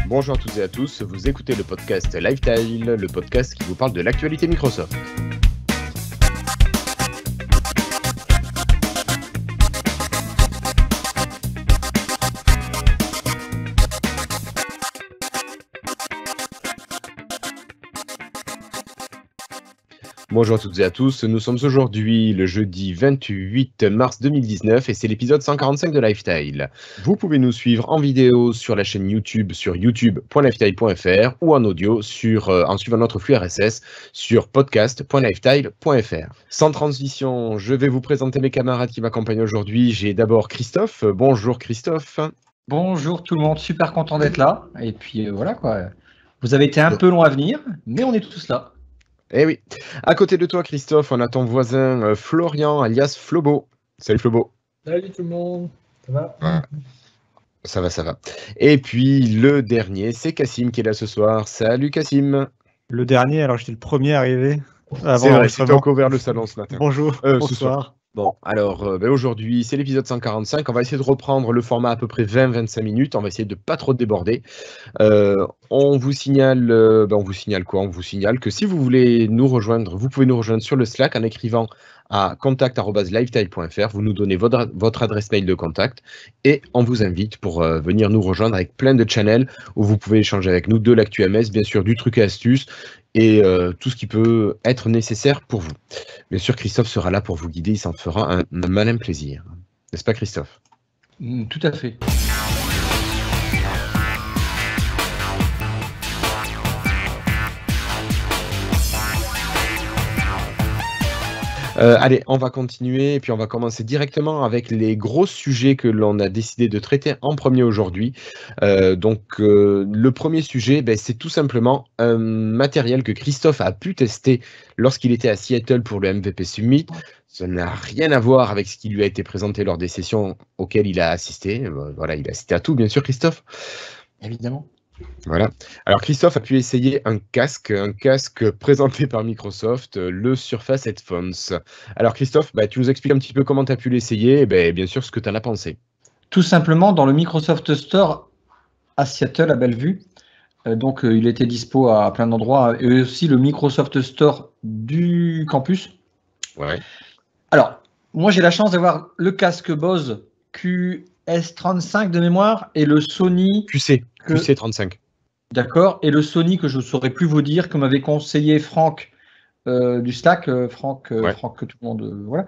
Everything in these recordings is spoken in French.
Bonjour à toutes et à tous, vous écoutez le podcast Lifestyle, le podcast qui vous parle de l'actualité Microsoft. Bonjour à toutes et à tous, nous sommes aujourd'hui le jeudi 28 mars 2019 et c'est l'épisode 145 de Lifestyle. Vous pouvez nous suivre en vidéo sur la chaîne YouTube sur youtube.lifestyle.fr ou en audio en suivant notre flux RSS sur podcast.lifestyle.fr. Sans transition, je vais vous présenter mes camarades qui m'accompagnent aujourd'hui. J'ai d'abord Christophe. Bonjour Christophe. Bonjour tout le monde, super content d'être là. Et puis voilà quoi, vous avez été un peu long à venir, mais on est tous là. Eh oui. À côté de toi, Christophe, on a ton voisin Florian, alias Flobo. Salut Flobo. Salut tout le monde. Ça va? Ça va. Et puis le dernier, c'est Cassim qui est là ce soir. Salut Cassim. Le dernier, alors j'étais le premier arrivé. C'est vrai, tu t'es encore ouvert le salon ce matin. Bonjour, bonsoir. Bon, alors aujourd'hui, c'est l'épisode 145. On va essayer de reprendre le format à peu près 20-25 minutes. On va essayer de pas trop déborder. On vous signale quoi? On vous signale que si vous voulez nous rejoindre, vous pouvez nous rejoindre sur le Slack en écrivant à contact@lifestyle.fr. Vous nous donnez votre adresse mail de contact et on vous invite pour venir nous rejoindre avec plein de channels où vous pouvez échanger avec nous de l'actu MS, bien sûr du truc et astuce et tout ce qui peut être nécessaire pour vous. Bien sûr, Christophe sera là pour vous guider, il s'en fera un malin plaisir. N'est-ce pas Christophe? Tout à fait. Allez, on va continuer et puis on va commencer directement avec les gros sujets que l'on a décidé de traiter en premier aujourd'hui. Le premier sujet, c'est tout simplement un matériel que Christophe a pu tester lorsqu'il était à Seattle pour le MVP Summit. Ça n'a rien à voir avec ce qui lui a été présenté lors des sessions auxquelles il a assisté. Voilà, il a assisté à tout, bien sûr, Christophe. Évidemment. Voilà. Alors Christophe a pu essayer un casque présenté par Microsoft, le Surface Headphones. Alors Christophe, tu nous expliques un petit peu comment tu as pu l'essayer et bien sûr ce que tu en as pensé. Tout simplement dans le Microsoft Store à Seattle, à Bellevue. Il était dispo à plein d'endroits et aussi le Microsoft Store du campus. Ouais. Alors, moi j'ai la chance d'avoir le casque Bose QS35 de mémoire et le Sony QC35. D'accord. Et le Sony que je ne saurais plus vous dire, que m'avait conseillé Franck du Slack. Franck que tout le monde voilà.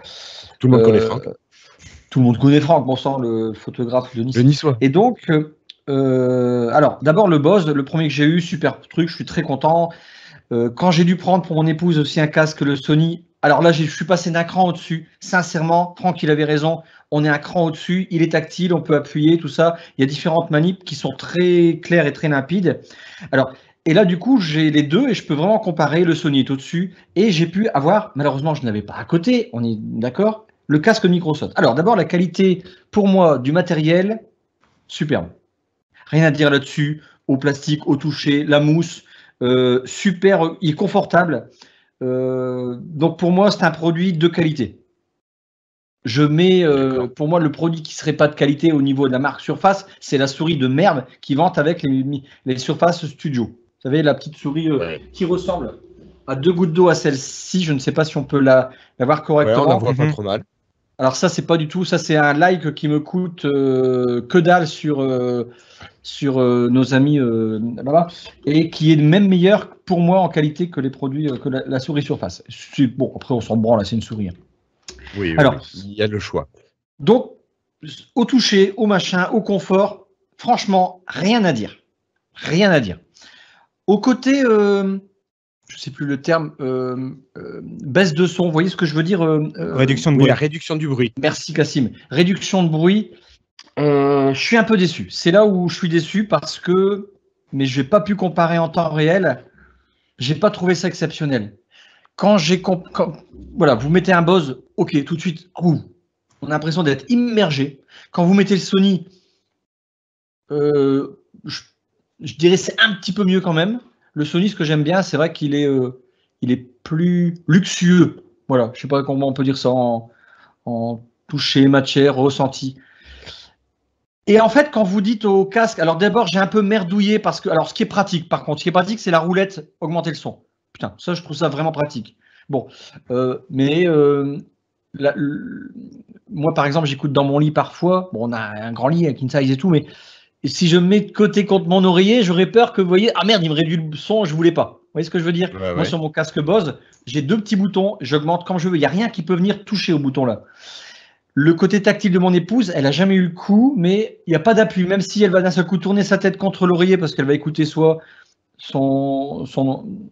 Tout le monde connaît Franck. Tout le monde connaît Franck, bon sang, le photographe de Nice. Le Niçois. Et donc, alors d'abord le Bose, le premier que j'ai eu, super truc, je suis très content. Quand j'ai dû prendre pour mon épouse aussi un casque, le Sony. Alors là, je suis passé d'un cran au-dessus. Sincèrement, Franck, il avait raison. On est un cran au-dessus. Il est tactile, on peut appuyer, tout ça. Il y a différentes manips qui sont très claires et très limpides. Alors, et là, du coup, j'ai les deux et je peux vraiment comparer. Le Sony est au-dessus. Et j'ai pu avoir, malheureusement, je ne l'avais pas à côté, on est d'accord, le casque Microsoft. Alors, d'abord, la qualité, pour moi, du matériel, superbe. Rien à dire là-dessus. Au plastique, au toucher, la mousse, super, il est confortable. Donc pour moi, c'est un produit de qualité. Je mets, pour moi, le produit qui serait pas de qualité au niveau de la marque Surface, c'est la souris de merde qui vante avec les Surface Studio. Vous savez, la petite souris qui ressemble à 2 gouttes d'eau à celle-ci. Je ne sais pas si on peut la voir correctement. Ouais, on la voit pas trop mal. Alors ça, c'est pas du tout. Ça, c'est un like qui me coûte que dalle sur nos amis là-bas et qui est même meilleur pour moi en qualité que les produits que la souris Surface. Bon, après on s'en branle, c'est une souris. Oui, alors, il y a le choix. Donc, au toucher, au machin, au confort, franchement, rien à dire. Rien à dire. Au côté, je sais plus le terme, baisse de son, vous voyez ce que je veux dire réduction de bruit. La réduction du bruit. Merci Cassim. Réduction de bruit. Je suis un peu déçu. C'est là où je suis déçu parce que, mais je n'ai pas pu comparer en temps réel. J'ai pas trouvé ça exceptionnel. Quand voilà, vous mettez un Bose, ok, tout de suite, on a l'impression d'être immergé. Quand vous mettez le Sony, je dirais c'est un petit peu mieux quand même. Le Sony, ce que j'aime bien, c'est vrai qu'il est plus luxueux. Voilà, je sais pas comment on peut dire ça en toucher, matière, ressenti. Et en fait, quand vous dites au casque, alors d'abord, j'ai un peu merdouillé parce que, alors ce qui est pratique, par contre, ce qui est pratique, c'est la roulette, augmenter le son. Putain, ça, je trouve ça vraiment pratique. Bon, moi, par exemple, j'écoute dans mon lit parfois. Bon, on a un grand lit avec une size et tout, mais si je me mets de côté contre mon oreiller, j'aurais peur que vous voyez, ah merde, il me réduit le son, je voulais pas. Vous voyez ce que je veux dire? Moi, sur mon casque Bose, j'ai 2 petits boutons, j'augmente comme je veux. Il n'y a rien qui peut venir toucher au bouton là. Le côté tactile de mon épouse, elle a jamais eu le coup, mais il n'y a pas d'appui. Même si elle va d'un seul coup tourner sa tête contre l'oreiller parce qu'elle va écouter soit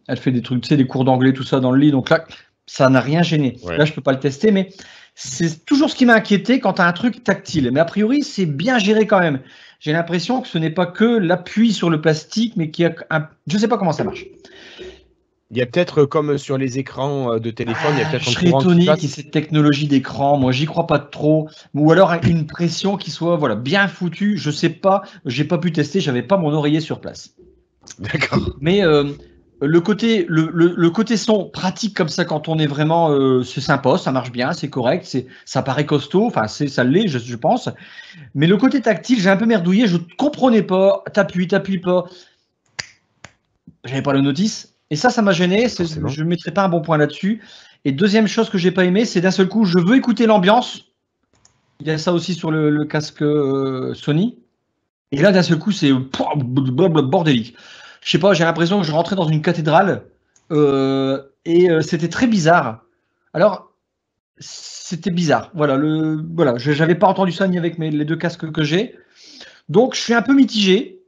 elle fait des trucs, tu sais, des cours d'anglais, tout ça dans le lit. Donc là, ça n'a rien gêné. Ouais. Là, je peux pas le tester, mais c'est toujours ce qui m'a inquiété quand tu as un truc tactile. Mais a priori, c'est bien géré quand même. J'ai l'impression que ce n'est pas que l'appui sur le plastique, mais qu'il y a je sais pas comment ça marche. Il y a peut-être, comme sur les écrans de téléphone, il y a peut-être un courant qui passe. Cette technologie d'écran, moi, j'y crois pas trop. Ou alors une pression qui soit bien foutue. Je sais pas, j'ai pas pu tester, j'avais pas mon oreiller sur place. D'accord. Mais le côté son pratique comme ça, quand on est vraiment, c'est sympa, ça marche bien, c'est correct, ça paraît costaud, enfin ça l'est, je pense. Mais le côté tactile, j'ai un peu merdouillé, je comprenais pas, t'appuies pas. J'avais pas le notice. Et ça m'a gêné, je ne mettrai pas un bon point là-dessus. Et deuxième chose que j'ai pas aimé, c'est d'un seul coup, je veux écouter l'ambiance. Il y a ça aussi sur le casque Sony. Et là, d'un seul coup, c'est bordélique. Je sais pas, j'ai l'impression que je rentrais dans une cathédrale et c'était très bizarre. Alors, c'était bizarre. Voilà, j'avais pas entendu ça ni avec les 2 casques que j'ai. Donc, je suis un peu mitigé.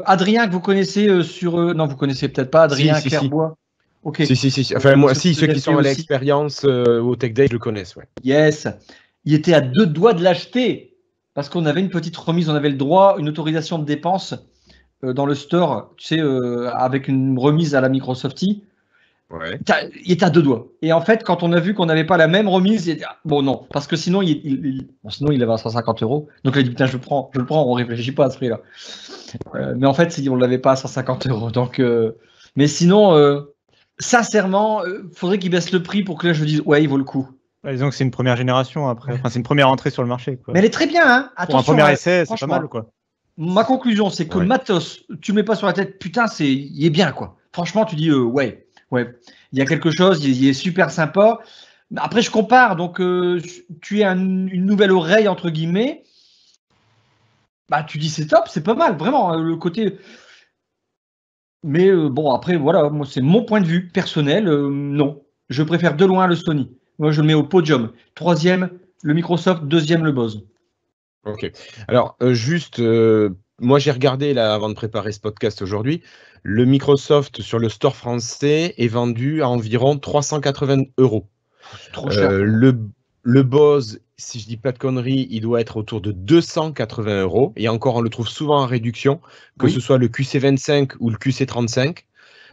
Adrien, que vous connaissez non, vous connaissez peut-être pas Adrien Clairbois. Ok. Si. Enfin, moi, si, ceux qui sont à l'expérience au Tech Day, je le connais. Ouais. Yes. Il était à 2 doigts de l'acheter parce qu'on avait une petite remise, on avait le droit, une autorisation de dépense dans le store, tu sais, avec une remise à la Microsoftie. Ouais. Il était à 2 doigts. Et en fait, quand on a vu qu'on n'avait pas la même remise, il dit, bon non, parce que sinon sinon il avait à 150 €. Donc il a dit putain, je le prends, on réfléchit pas à ce prix-là. Mais en fait, on l'avait pas à 150 €. Donc, mais sinon, sincèrement, faudrait qu'il baisse le prix pour que là je dise ouais, il vaut le coup. Disons que c'est une première génération après. Enfin, c'est une première entrée sur le marché. Quoi. Mais elle est très bien, hein. Attention, pour un premier essai, c'est pas mal, quoi. Ma conclusion, c'est que matos, tu mets pas sur la tête, putain, il est bien, quoi. Franchement, tu dis ouais. Il y a quelque chose, il est super sympa. Après, je compare, donc tu es une nouvelle oreille entre guillemets. Bah, tu dis c'est top, c'est pas mal, vraiment le côté. Mais bon, après, voilà, moi, c'est mon point de vue personnel. Non, je préfère de loin le Sony. Moi, je le mets au podium. 3e, le Microsoft. 2e, le Bose. Ok. Alors, moi, j'ai regardé là avant de préparer ce podcast aujourd'hui. Le Microsoft sur le store français est vendu à environ 380 €. Trop cher. Le Bose, si je dis pas de conneries, il doit être autour de 280 €. Et encore, on le trouve souvent en réduction, que ce soit le QC25 ou le QC35.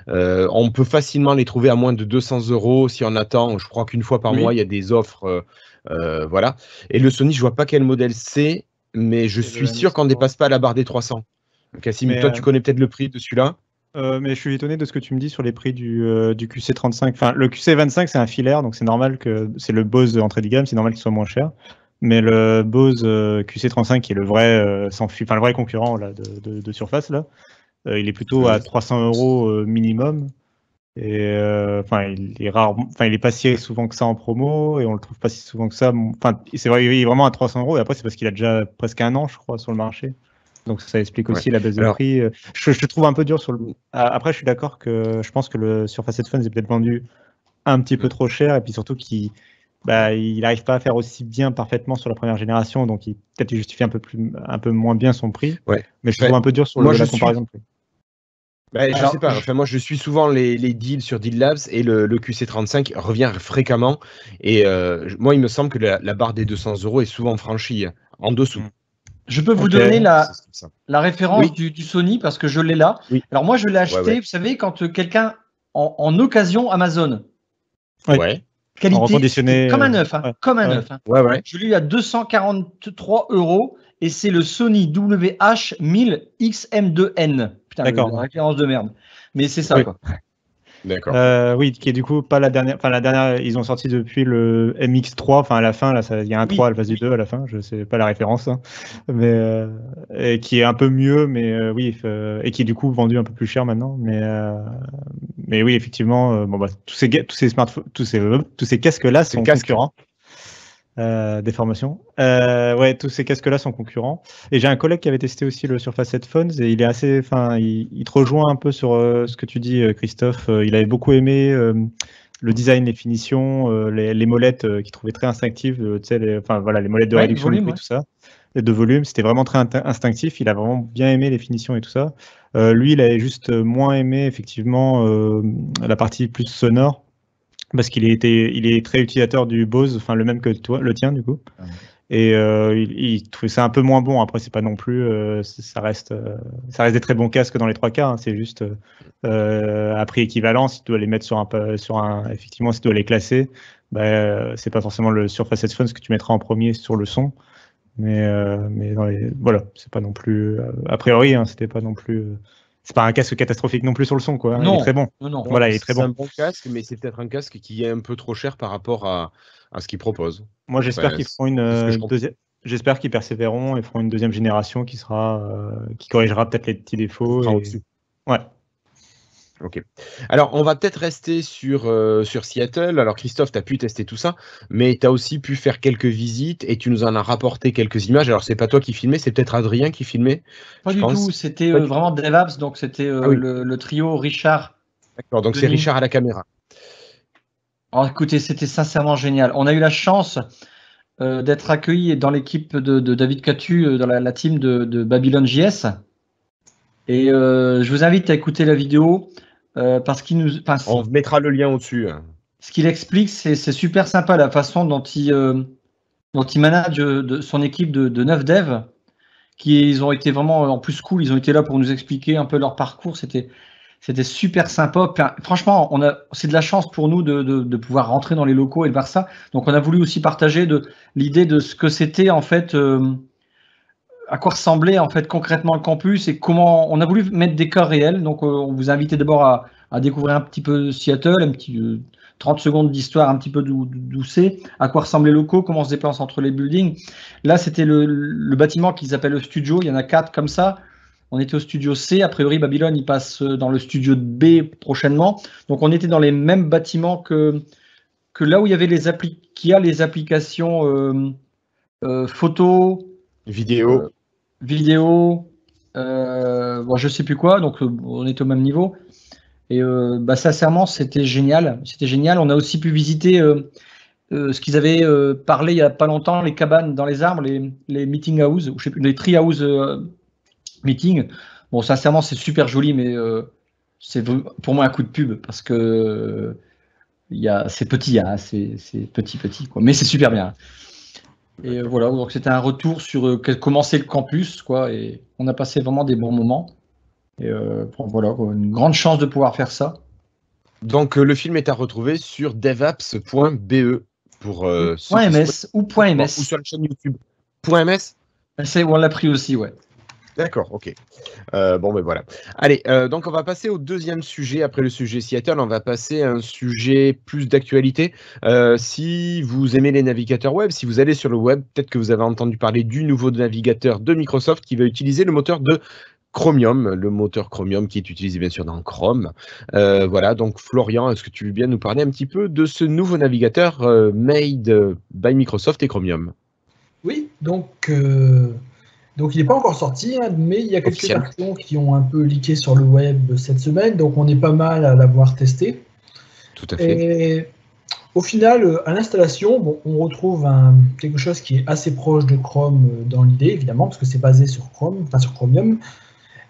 On peut facilement les trouver à moins de 200 € si on attend. Je crois qu'une fois par mois, il y a des offres. Voilà. Et le Sony, je vois pas quel modèle c'est, mais je suis sûr qu'on ne dépasse pas la barre des 300. Cassim, toi, tu connais peut-être le prix de celui-là? Mais je suis étonné de ce que tu me dis sur les prix du QC35. Enfin, le QC25, c'est un filaire, donc c'est normal que c'est le Bose entrée de gamme, c'est normal qu'il soit moins cher. Mais le Bose QC35, qui est le vrai, le vrai concurrent là, de Surface, là, il est plutôt à 300 € minimum. Et il est rare, il est pas si souvent que ça en promo et on le trouve pas si souvent que ça. Enfin, c'est vrai, il est vraiment à 300 € et après c'est parce qu'il a déjà presque 1 an, je crois, sur le marché. Donc ça explique aussi la baisse de prix. Je trouve un peu dur sur le. Après, je suis d'accord que je pense que le Surface Headphones est peut-être vendu un petit peu trop cher et puis surtout qu'il n'arrive pas à faire aussi bien parfaitement sur la première génération, donc peut-être il justifie un peu moins bien son prix. Ouais. Mais je trouve un peu dur sur la comparaison de prix. Je sais pas, enfin moi je suis souvent les deals sur Deal Labs et le QC35 revient fréquemment et moi il me semble que la barre des 200 € est souvent franchie, en dessous. Je peux vous donner la référence du Sony parce que je l'ai là. Oui. Alors moi je l'ai acheté, vous savez, quand quelqu'un en occasion Amazon. Ouais. Qualité, comme un neuf, comme un neuf. Ouais. Je l'ai eu à 243 € et c'est le Sony WH-1000 XM2N. Putain, la référence de merde. Mais c'est ça, quoi. D'accord. Oui, qui est du coup pas la dernière. Enfin, la dernière, ils ont sorti depuis le MX3. Enfin, à la fin, là, il y a un 3 à la place du 2 à la fin. Je sais pas la référence, hein. Mais et qui est un peu mieux, mais oui, et qui est du coup vendu un peu plus cher maintenant. Mais oui, effectivement, bon, bah, tous ces smartphones, tous ces casques-là sont concurrents. Des formations. Ouais, tous ces casques-là sont concurrents. Et j'ai un collègue qui avait testé aussi le Surface Headphones et il est assez, enfin, il te rejoint un peu sur ce que tu dis, Christophe. Il avait beaucoup aimé le design, les finitions, les molettes qu'il trouvait très instinctives. Tu sais, enfin voilà, les molettes de réduction de bruit, tout ça, et de volume. C'était vraiment très instinctif. Il a vraiment bien aimé les finitions et tout ça. Lui, il avait juste moins aimé effectivement la partie plus sonore. Parce qu'il est très utilisateur du Bose, enfin le même que toi, le tien du coup. Et il trouvait ça un peu moins bon. Après, c'est pas non plus, ça reste des très bons casques dans les 3 cas. Hein. C'est juste à prix équivalent. Si tu dois les mettre effectivement, si tu dois les classer, c'est pas forcément le Surface Headphones que tu mettras en premier sur le son. Mais voilà, c'est pas non plus. A priori, hein, c'était pas non plus. C'est pas un casque catastrophique non plus sur le son, quoi. Non, il est très bon. Non. Voilà, il est très bon. C'est un bon casque, mais c'est peut-être un casque qui est un peu trop cher par rapport à ce qu'ils proposent. Moi, j'espère qu'ils feront j'espère qu'ils persévéreront et feront une deuxième génération qui corrigera peut-être les petits défauts. Ouais. Ok. Alors, on va peut-être rester sur Seattle. Alors, Christophe, tu as pu tester tout ça, mais tu as aussi pu faire quelques visites et tu nous en as rapporté quelques images. Alors, c'est pas toi qui filmais, c'est peut-être Adrien qui filmait. Pas du tout, c'était vraiment DevApps, donc c'était le trio Richard. D'accord, donc c'est Richard à la caméra. Alors, écoutez, c'était sincèrement génial. On a eu la chance d'être accueillis dans l'équipe de David Catu, dans la team de Babylon JS. Et je vous invite à écouter la vidéo. Parce qu'il nous, on mettra le lien au-dessus. Ce qu'il explique, c'est super sympa la façon dont il manage son équipe de 9 devs, ils ont été vraiment en plus cool. Ils ont été là pour nous expliquer un peu leur parcours. C'était super sympa. Franchement, c'est de la chance pour nous de pouvoir rentrer dans les locaux et de voir ça. Donc, on a voulu aussi partager l'idée de ce que c'était en fait. À quoi ressemblait en fait concrètement le campus et comment on a voulu mettre des cas réels. Donc on vous a invité d'abord à découvrir un petit peu Seattle, un petit 30 secondes d'histoire, un petit peu d'où c'est, à quoi ressemblent les locaux, comment on se déplace entre les buildings. Là, c'était le bâtiment qu'ils appellent le studio. Il y en a 4 comme ça. On était au studio C. A priori, Babylone, il passe dans le studio B prochainement. Donc on était dans les mêmes bâtiments que là où il y avait les applications photo, vidéo. Bon, je sais plus quoi, donc on est au même niveau. Et sincèrement, c'était génial. C'était génial. On a aussi pu visiter ce qu'ils avaient parlé il n'y a pas longtemps, les cabanes dans les arbres, les meeting house, ou je sais plus, les tree house meeting. Bon, sincèrement, c'est super joli, mais c'est pour moi un coup de pub parce que c'est petit, hein, c'est petit, quoi. Mais c'est super bien. Et voilà, donc c'était un retour sur comment c'est le campus, quoi, et on a passé vraiment des bons moments. Et voilà, une grande chance de pouvoir faire ça. Donc le film est à retrouver sur devapps.be pour .ms ou .ms ou sur la chaîne YouTube. .ms. On l'a pris aussi, ouais. D'accord, ok. Bon, ben voilà. Allez, donc on va passer au deuxième sujet. Après le sujet Seattle, on va passer à un sujet plus d'actualité. Si vous aimez les navigateurs web, si vous allez sur le web, peut-être que vous avez entendu parler du nouveau navigateur de Microsoft qui va utiliser le moteur de Chromium, le moteur Chromium qui est utilisé bien sûr dans Chrome. Voilà, donc Florian, est-ce que tu veux bien nous parler un petit peu de ce nouveau navigateur made by Microsoft et Chromium? Oui, donc il n'est pas encore sorti, hein, mais il y a quelques versions qui ont un peu leaké sur le web cette semaine, donc on est pas mal à l'avoir testé. Tout à fait. Et au final, à l'installation, bon, on retrouve quelque chose qui est assez proche de Chrome dans l'idée, évidemment, parce que c'est basé sur Chrome, enfin sur Chromium,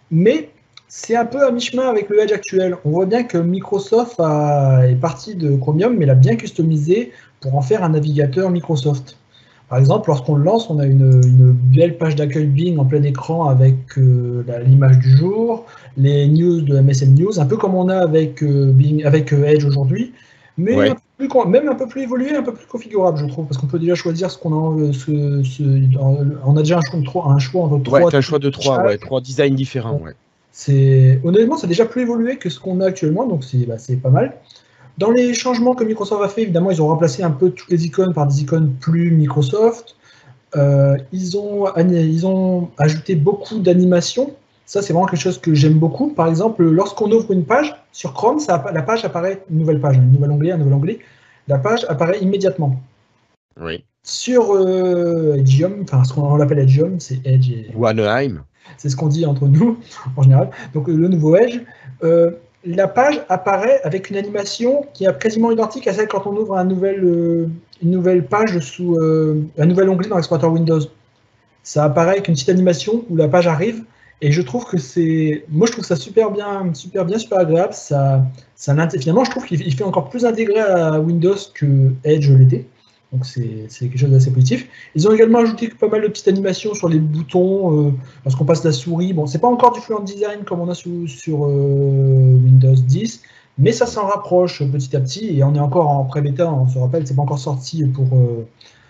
mais c'est un peu à mi-chemin avec le Edge actuel. On voit bien que Microsoft est parti de Chromium, mais l'a bien customisé pour en faire un navigateur Microsoft. Par exemple, lorsqu'on le lance, on a une belle page d'accueil Bing en plein écran avec l'image du jour, les news de MSN News, un peu comme on a avec Bing, avec Edge aujourd'hui, mais ouais. Même un peu plus évolué, un peu plus configurable, je trouve, parce qu'on peut déjà choisir ce qu'on a. On a déjà un choix entre 3. Ouais, tu as un choix de 3 designs différents. Ouais. Honnêtement, c'est déjà plus évolué que ce qu'on a actuellement, donc c'est pas mal. Dans les changements que Microsoft a fait, évidemment, ils ont remplacé un peu toutes les icônes par des icônes plus Microsoft. Ils ont ajouté beaucoup d'animations. Ça, c'est vraiment quelque chose que j'aime beaucoup. Par exemple, lorsqu'on ouvre une page sur Chrome, la page apparaît, une nouvelle page, un nouvel onglet, la page apparaît immédiatement. Oui. Sur Edgeium, enfin ce qu'on l'appelle Edgeium, c'est Edge. Ou Anaheim. C'est ce qu'on dit entre nous en général. Donc le nouveau Edge, la page apparaît avec une animation qui est quasiment identique à celle quand on ouvre une nouvelle page sous un nouvel onglet dans l'explorateur Windows. Ça apparaît avec une petite animation où la page arrive. Et je trouve que moi je trouve ça super bien, super agréable. Finalement, je trouve qu'il fait encore plus intégré à Windows que Edge l'était. Donc c'est quelque chose d'assez positif. Ils ont également ajouté pas mal de petites animations sur les boutons lorsqu'on passe la souris. Bon, c'est pas encore du fluent design comme on a sur Windows 10, mais ça s'en rapproche petit à petit. Et on est encore en pré-bêta, on se rappelle, c'est pas encore sorti pour.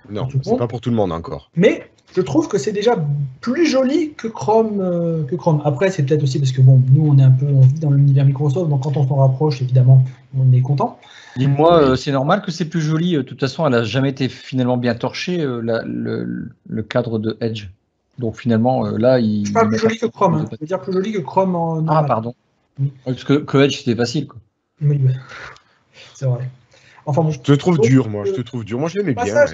Non, c'est pas pour tout le monde encore. Mais je trouve que c'est déjà plus joli que Chrome. Après, c'est peut-être aussi parce que bon, nous on vit dans l'univers Microsoft, donc quand on s'en rapproche, évidemment, on est content. Dis-moi, c'est normal que c'est plus joli. De toute façon, elle n'a jamais été finalement bien torchée, le cadre de Edge. Donc finalement, là, il. Je parle plus joli que Chrome. Hein. Je veux dire plus joli que Chrome en normal. Ah, pardon. Oui. Parce que Edge, c'était facile, quoi. Oui, c'est vrai. Enfin, bon, je te trouve dur, moi. Je je l'aimais bien.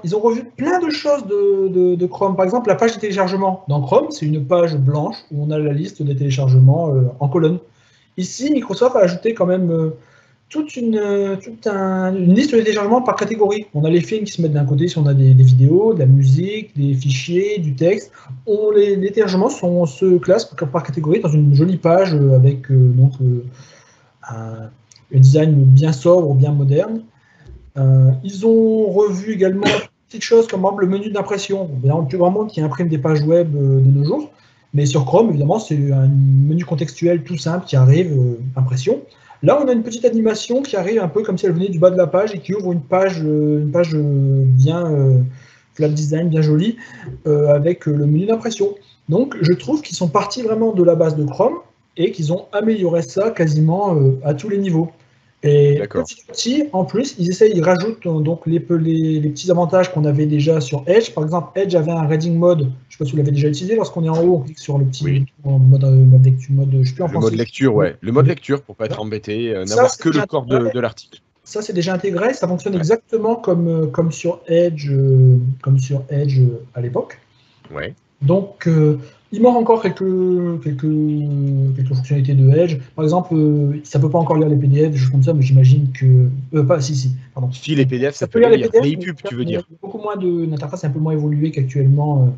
Ils ont revu plein de choses de Chrome. Par exemple, la page de téléchargement. Dans Chrome, c'est une page blanche où on a la liste des téléchargements en colonne. Ici, Microsoft a ajouté quand même toute une liste de téléchargements par catégorie. On a les films qui se mettent d'un côté si on a des vidéos, de la musique, des fichiers, du texte. Les téléchargements se classent par catégorie dans une jolie page avec un design bien sobre, bien moderne. Ils ont revu également petites choses comme le menu d'impression. Le plus grand monde qui imprime des pages web de nos jours. Mais sur Chrome, évidemment, c'est un menu contextuel tout simple qui arrive, impression. Là, on a une petite animation qui arrive un peu comme si elle venait du bas de la page et qui ouvre une page bien flat design, bien jolie, avec le menu d'impression. Donc, je trouve qu'ils sont partis vraiment de la base de Chrome et qu'ils ont amélioré ça quasiment à tous les niveaux. Et petit à petit, en plus, ils rajoutent donc les petits avantages qu'on avait déjà sur Edge. Par exemple, Edge avait un reading mode. Je ne sais pas si vous l'avez déjà utilisé. Lorsqu'on est en haut, on clique sur le petit mode lecture. Le mode lecture, ouais. Le mode lecture pour pas être embêté, n'avoir que le corps de l'article. Ça, c'est déjà intégré. Ça fonctionne exactement comme sur Edge, à l'époque. Ouais. Donc, il manque encore quelques fonctionnalités de Edge. Par exemple, ça ne peut pas encore lire les PDF, des choses comme ça, mais j'imagine que. Pardon. Si, les PDF, ça peut lire. Les EPUB, tu veux dire. Il y a beaucoup moins d'interface, un peu moins évoluée qu'actuellement,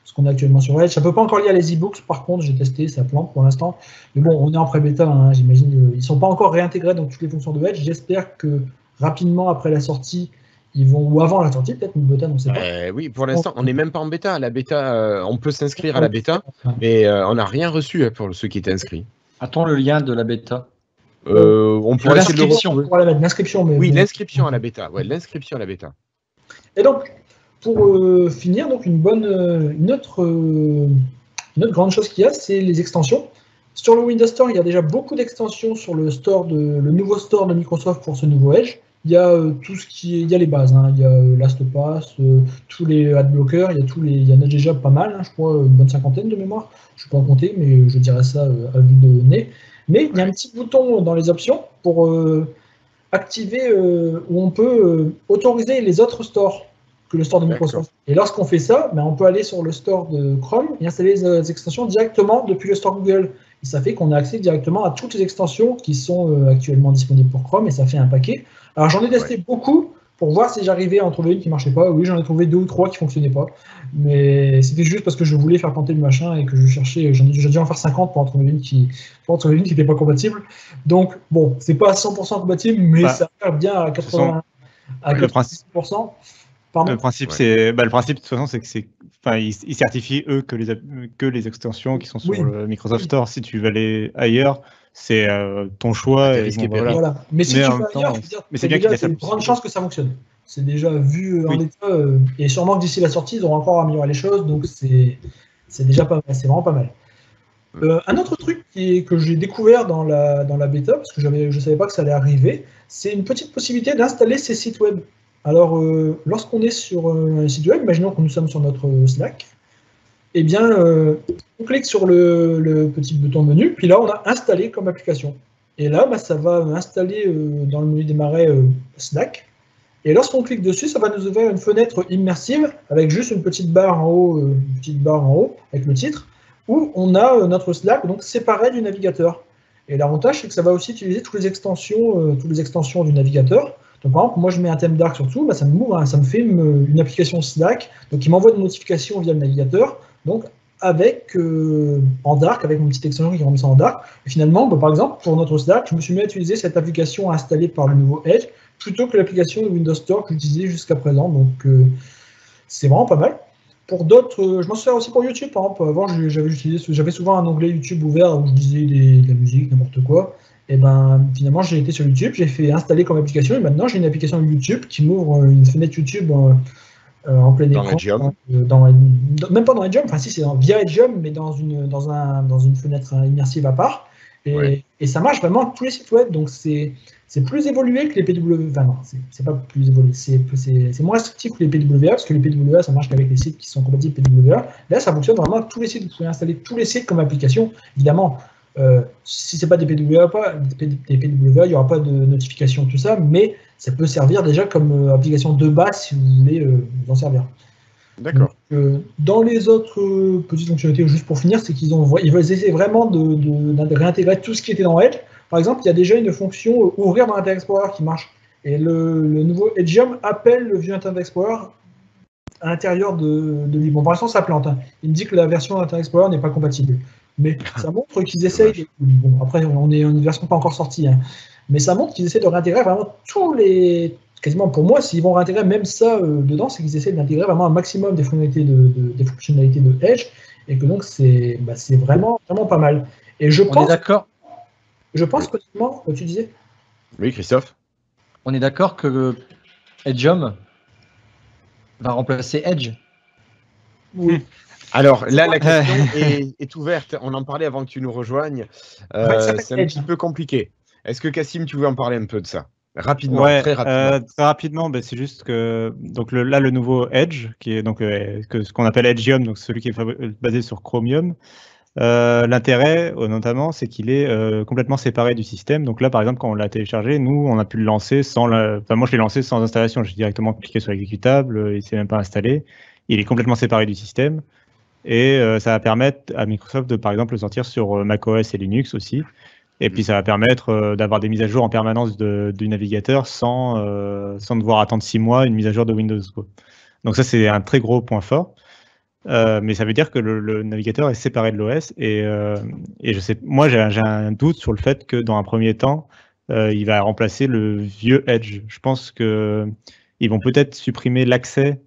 ce qu'on a actuellement sur Edge. Ça ne peut pas encore lire les e-books, par contre, j'ai testé, ça plante pour l'instant. Mais bon, on est en pré-bêta, hein, j'imagine. Ils ne sont pas encore réintégrés dans toutes les fonctions de Edge. J'espère que rapidement, après la sortie, ou avant la sortie, peut-être une bêta, on ne sait pas. Oui, pour l'instant, on n'est même pas en bêta. La bêta, on peut s'inscrire à la bêta, mais on n'a rien reçu pour ceux qui étaient inscrits. Attends le lien de la bêta. On pourrait essayer de l'inscription. Oui, l'inscription à la bêta. Ouais, l'inscription à la bêta. Et donc, pour finir, donc une autre grande chose qu'il y a, c'est les extensions. Sur le Windows Store, il y a déjà beaucoup d'extensions sur le nouveau store de Microsoft pour ce nouveau Edge. Il y a il y a les bases, hein. Il y a LastPass, tous les adblockers, il y en a déjà pas mal, hein, je crois une bonne cinquantaine de mémoire. Je ne peux pas en compter, mais je dirais ça à vue de nez. Mais il y a un petit bouton dans les options pour activer où on peut autoriser les autres stores que le store de Microsoft. Et lorsqu'on fait ça, on peut aller sur le store de Chrome et installer les extensions directement depuis le store Google. Et ça fait qu'on a accès directement à toutes les extensions qui sont actuellement disponibles pour Chrome, et ça fait un paquet. Alors j'en ai testé beaucoup pour voir si j'arrivais à en trouver une qui ne marchait pas. Oui, j'en ai trouvé 2 ou 3 qui ne fonctionnaient pas. Mais c'était juste parce que je voulais faire planter le machin et que je cherchais, j'ai dû en faire 50 pour en trouver une qui n'était pas compatible. Donc bon, c'est pas à 100% compatible, mais ça a l'air bien à 80%. Pardon. Le principe, le principe de toute façon, c'est que ils certifient eux que les extensions qui sont sur le Microsoft Store. Si tu veux aller ailleurs, c'est ton choix. Voilà. Mais si tu vas ailleurs, c'est une grande chance que ça fonctionne. C'est déjà vu en état, et sûrement que d'ici la sortie, ils auront encore amélioré les choses, donc c'est déjà pas mal. C'est vraiment pas mal. Un autre truc que j'ai découvert dans la bêta, parce que je ne savais pas que ça allait arriver, c'est une petite possibilité d'installer ces sites web. Alors, lorsqu'on est sur un site web, imaginons que nous sommes sur notre Slack, eh bien, on clique sur le petit bouton menu, puis là, on a installé comme application. Et là, bah, ça va installer dans le menu démarrer Slack. Et lorsqu'on clique dessus, ça va nous ouvrir une fenêtre immersive avec juste une petite barre en haut, avec le titre, où on a notre Slack donc séparé du navigateur. Et l'avantage, c'est que ça va aussi utiliser toutes les extensions du navigateur. Donc, par exemple, moi, je mets un thème Dark sur tout, bah, ça me fait une application Slack, donc qui m'envoie des notifications via le navigateur, donc en Dark, avec mon petite extension qui rend ça en Dark. Et finalement, bah, par exemple, pour notre Slack, je me suis mis à utiliser cette application installée par le nouveau Edge, plutôt que l'application de Windows Store que j'utilisais jusqu'à présent. Donc, c'est vraiment pas mal. Pour d'autres, je m'en sers aussi pour YouTube. Par exemple, avant, j'avais souvent un onglet YouTube ouvert où je disais de la musique, n'importe quoi. Et ben, finalement, j'ai été sur YouTube, j'ai fait installer comme application, et maintenant, j'ai une application YouTube qui m'ouvre une fenêtre YouTube en plein écran. Même pas dans Edgeium, enfin si, c'est via Edgeium, mais dans une fenêtre immersive à part. Et ça marche vraiment tous les sites web, donc c'est plus évolué que les PWA. Enfin non, c'est pas plus évolué, c'est moins restrictif que les PWA, parce que les PWA, ça marche qu'avec les sites qui sont compatibles PWA. Là, ça fonctionne vraiment tous les sites. Vous pouvez installer tous les sites comme application. Évidemment, si c'est pas des PWA, il n'y aura pas de notification, tout ça, mais ça peut servir déjà comme application de base si vous voulez vous en servir. D'accord. Dans les autres petites fonctionnalités, juste pour finir, c'est qu'ils veulent essayer vraiment de réintégrer tout ce qui était dans Edge. Par exemple, il y a déjà une fonction ouvrir dans Internet Explorer qui marche. Et le nouveau Edgeium appelle le vieux Internet Explorer à l'intérieur de lui. Bon, pour l'instant, ça plante. Hein. Il me dit que la version d'Internet Explorer n'est pas compatible. Mais ça montre qu'ils essayent. Bon, après, on est en une version pas encore sortie. Hein. Mais ça montre qu'ils essaient de réintégrer vraiment quasiment pour moi, s'ils vont réintégrer même ça dedans, c'est qu'ils essaient d'intégrer vraiment un maximum des fonctionnalités de Edge, et que donc c'est vraiment pas mal. Et je pense. On est d'accord. Je pense que tu disais. Oui, Christophe. On est d'accord que Edgeium va remplacer Edge. Oui. Alors là, la question est ouverte. On en parlait avant que tu nous rejoignes. C'est un petit peu compliqué. Est-ce que Cassim, tu veux en parler un peu de ça? Rapidement, très rapidement. Très rapidement, c'est juste que donc le nouveau Edge, qui est donc ce qu'on appelle Edgeium, donc celui qui est basé sur Chromium. L'intérêt, notamment, c'est qu'il est complètement séparé du système. Donc là, par exemple, quand on l'a téléchargé, nous, on a pu le lancer sans moi, je l'ai lancé sans installation. J'ai directement cliqué sur l'exécutable, il s'est même pas installé. Il est complètement séparé du système. Et ça va permettre à Microsoft de, par exemple, le sortir sur macOS et Linux aussi. Et puis ça va permettre d'avoir des mises à jour en permanence du navigateur sans devoir attendre 6 mois une mise à jour de Windows. Quoi. Donc ça, c'est un très gros point fort. Mais ça veut dire que le navigateur est séparé de l'OS. Et je sais, moi, j'ai un doute sur le fait que dans un premier temps, il va remplacer le vieux Edge. Je pense qu'ils vont peut-être supprimer l'accès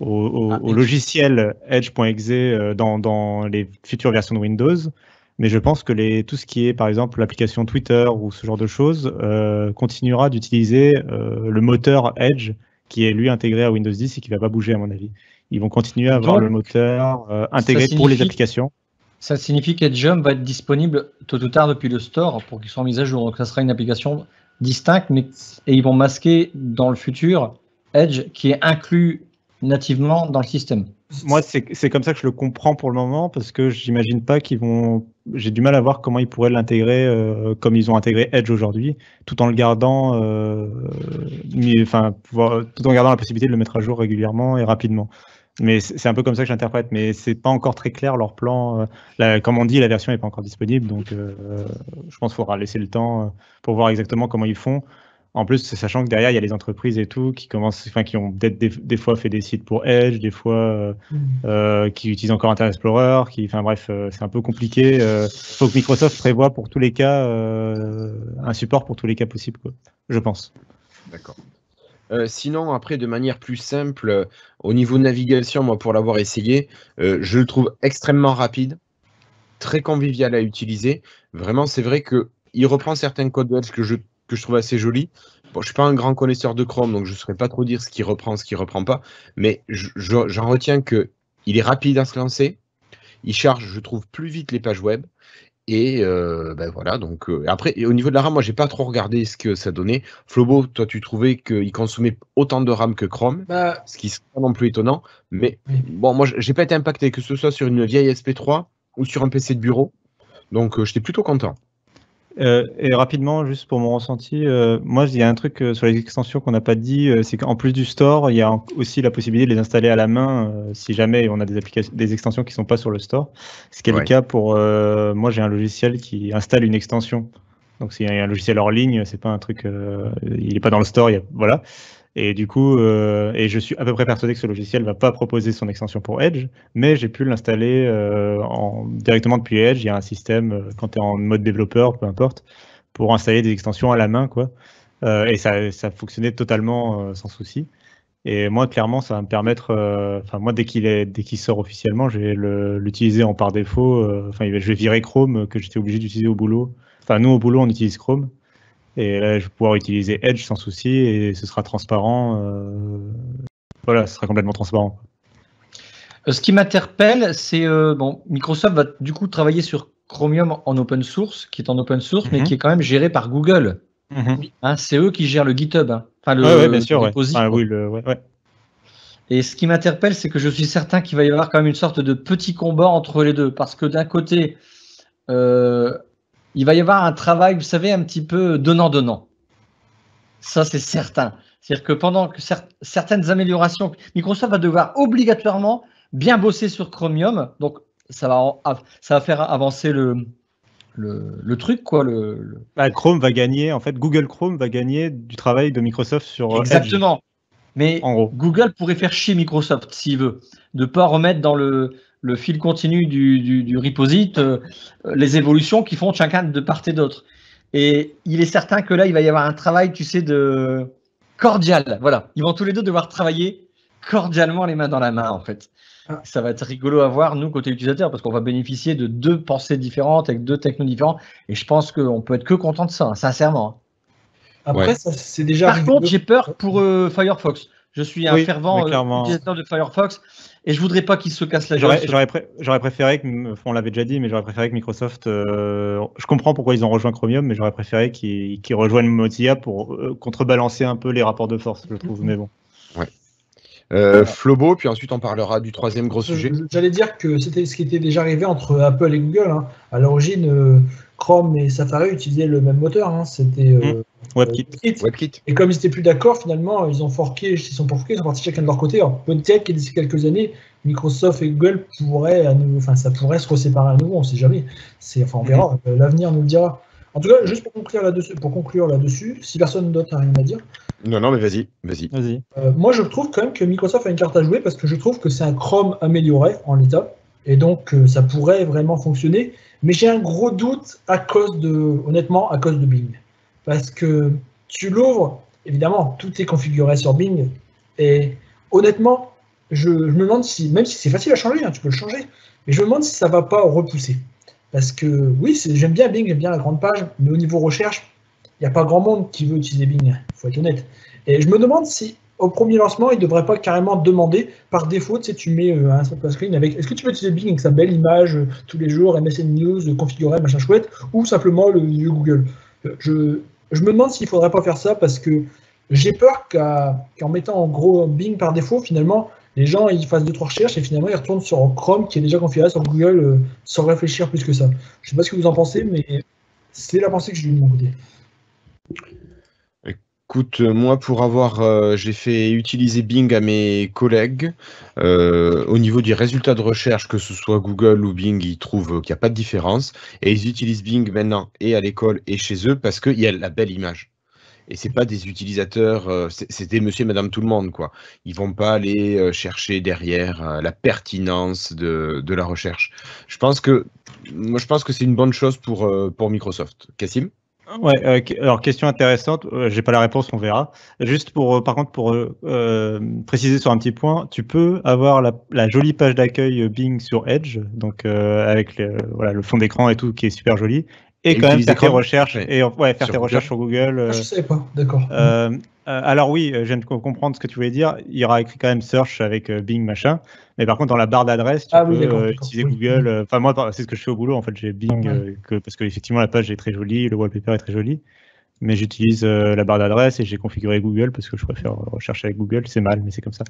au logiciel Edge.exe dans les futures versions de Windows. Mais je pense que tout ce qui est, par exemple, l'application Twitter ou ce genre de choses, continuera d'utiliser le moteur Edge qui est, lui, intégré à Windows 10 et qui ne va pas bouger, à mon avis. Ils vont continuer à avoir le moteur intégré pour les applications. Ça signifie qu'Edgeium va être disponible tôt ou tard depuis le store pour qu'il soit mis à jour. Donc, ça sera une application distincte, et ils vont masquer dans le futur Edge qui est inclus nativement dans le système. Moi, c'est comme ça que je le comprends pour le moment, parce que j'imagine pas qu'ils vont. J'ai du mal à voir comment ils pourraient l'intégrer comme ils ont intégré Edge aujourd'hui, tout en le gardant, tout en gardant la possibilité de le mettre à jour régulièrement et rapidement. Mais c'est un peu comme ça que j'interprète, mais c'est pas encore très clair leur plan. Comme on dit, la version n'est pas encore disponible, donc je pense qu'il faudra laisser le temps pour voir exactement comment ils font. En plus, sachant que derrière, il y a les entreprises et tout qui ont peut-être des fois fait des sites pour Edge, des fois qui utilisent encore Internet Explorer, c'est un peu compliqué. Il faut que Microsoft prévoie pour tous les cas un support pour tous les cas possibles, quoi, je pense. D'accord. Sinon, après, de manière plus simple, au niveau navigation, moi, pour l'avoir essayé, je le trouve extrêmement rapide, très convivial à utiliser. Vraiment, c'est vrai qu'il reprend certains codes Edge que je trouve assez jolis. Bon, je ne suis pas un grand connaisseur de Chrome, donc je ne saurais pas trop dire ce qui reprend pas, mais j'en retiens qu'il est rapide à se lancer, il charge, je trouve, plus vite les pages web. Et voilà, donc après, et au niveau de la RAM, moi, j'ai pas trop regardé ce que ça donnait. Flobo, toi, tu trouvais qu'il consommait autant de RAM que Chrome, Bah, ce qui serait pas non plus étonnant. Mais oui. bon, moi, j'ai pas été impacté, que ce soit sur une vieille SP3 ou sur un PC de bureau. Donc, j'étais plutôt content. Et rapidement, juste pour mon ressenti, moi, il y a un truc sur les extensions qu'on n'a pas dit, c'est qu'en plus du store, il y a aussi la possibilité de les installer à la main si jamais on a des extensions qui ne sont pas sur le store. Ce qui est le cas pour moi, j'ai un logiciel qui installe une extension. Donc, c'est un logiciel hors ligne, c'est pas un truc, il n'est pas dans le store, voilà. Et du coup, et je suis à peu près persuadé que ce logiciel ne va pas proposer son extension pour Edge, mais j'ai pu l'installer directement depuis Edge. Il y a un système, quand tu es en mode développeur, peu importe, pour installer des extensions à la main, quoi. Et ça fonctionnait totalement sans souci. Et moi, clairement, ça va me permettre, moi, dès qu'il sort officiellement, je vais l'utiliser en par défaut. Je vais virer Chrome, que j'étais obligé d'utiliser au boulot. Enfin, nous, au boulot, on utilise Chrome. Et là, je vais pouvoir utiliser Edge sans souci et ce sera transparent. Voilà, ce sera complètement transparent. Ce qui m'interpelle, c'est Microsoft va du coup travailler sur Chromium en open source, qui est en open source, mais qui est quand même géré par Google. Hein, c'est eux qui gèrent le GitHub. Hein. Enfin, bien sûr. Et ce qui m'interpelle, c'est que je suis certain qu'il va y avoir quand même une sorte de petit combat entre les deux. Parce que d'un côté, il va y avoir un travail, vous savez, un petit peu donnant-donnant. Ça, c'est certain. C'est-à-dire que pendant que certaines améliorations, Microsoft va devoir obligatoirement bien bosser sur Chromium. Donc, ça va faire avancer le truc, quoi. Chrome va gagner, en fait, Google Chrome va gagner du travail de Microsoft sur Exactement. Edge. Mais Google pourrait faire chier Microsoft, s'il veut, de ne pas remettre dans le fil continu du reposit les évolutions qui font chacun de part et d'autre. Et il est certain que là, il va y avoir un travail, tu sais, de cordial. Voilà, ils vont tous les deux devoir travailler cordialement les mains dans la main, en fait. Ça va être rigolo à voir, nous, côté utilisateur, parce qu'on va bénéficier de deux pensées différentes, avec deux technos différents. Et je pense qu'on peut être que content de ça, hein, sincèrement. Après, c'est déjà. Par contre, j'ai peur pour Firefox. Je suis un fervent utilisateur de Firefox et je voudrais pas qu'il se casse la gueule. J'aurais préféré, on l'avait déjà dit, mais j'aurais préféré que Microsoft. Je comprends pourquoi ils ont rejoint Chromium, mais j'aurais préféré qu'ils rejoignent Mozilla pour contrebalancer un peu les rapports de force, je trouve. Mais bon. Flobo, puis ensuite on parlera du troisième gros sujet. J'allais dire que c'était ce qui était déjà arrivé entre Apple et Google. Hein. À l'origine, Chrome et Safari utilisaient le même moteur. Hein. C'était WebKit. Et comme ils n'étaient plus d'accord, finalement, ils ont forqué, ils sont partis chacun de leur côté. Alors peut-être que d'ici quelques années, Microsoft et Google ça pourrait se séparer à nouveau, on ne sait jamais. On verra, l'avenir nous le dira. En tout cas, juste pour conclure là-dessus, si personne d'autre n'a rien à dire. Non, mais vas-y. Moi, je trouve quand même que Microsoft a une carte à jouer parce que je trouve que c'est un Chrome amélioré en l'état. Et donc, ça pourrait vraiment fonctionner. Mais j'ai un gros doute honnêtement, à cause de Bing. Parce que tu l'ouvres, évidemment, tout est configuré sur Bing. Et honnêtement, je me demande même si c'est facile à changer, hein, tu peux le changer, mais je me demande si ça ne va pas repousser. Parce que oui, j'aime bien Bing, j'aime bien la grande page, mais au niveau recherche, il n'y a pas grand monde qui veut utiliser Bing, il faut être honnête. Et je me demande si, au premier lancement, il ne devrait pas carrément demander, par défaut, tu mets un split screen avec, est-ce que tu veux utiliser Bing avec sa belle image tous les jours, MSN News, configuré, machin chouette, ou simplement le vieux Google. Je me demande s'il ne faudrait pas faire ça, parce que j'ai peur qu'en mettant en gros Bing par défaut, finalement, les gens ils fassent 2-3 recherches et finalement ils retournent sur Chrome qui est déjà configuré sur Google sans réfléchir plus que ça. Je ne sais pas ce que vous en pensez, mais c'est la pensée que j'ai eue de mon côté. Écoute, moi j'ai fait utiliser Bing à mes collègues. Au niveau des résultats de recherche, que ce soit Google ou Bing, ils trouvent qu'il n'y a pas de différence. Et ils utilisent Bing maintenant et à l'école et chez eux parce qu'il y a la belle image. Et c'est pas des utilisateurs, c'est des monsieur et madame tout le monde, quoi. Ils vont pas aller chercher derrière la pertinence de la recherche. Je pense que c'est une bonne chose pour Microsoft. Cassim ? Ouais, alors question intéressante, j'ai pas la réponse, on verra. Juste par contre, pour préciser sur un petit point, tu peux avoir la jolie page d'accueil Bing sur Edge, donc avec le fond d'écran et tout qui est super joli. Et quand même faire tes recherches faire tes recherches sur Google. Je ne savais pas, d'accord. Alors oui, je viens de comprendre ce que tu voulais dire. Il y aura écrit quand même search avec Bing machin, mais par contre dans la barre d'adresse, tu peux utiliser Google. Enfin moi, c'est ce que je fais au boulot. En fait, j'ai Bing parce que effectivement la page est très jolie, le wallpaper est très joli, mais j'utilise la barre d'adresse et j'ai configuré Google parce que je préfère rechercher avec Google. C'est mal, mais c'est comme ça.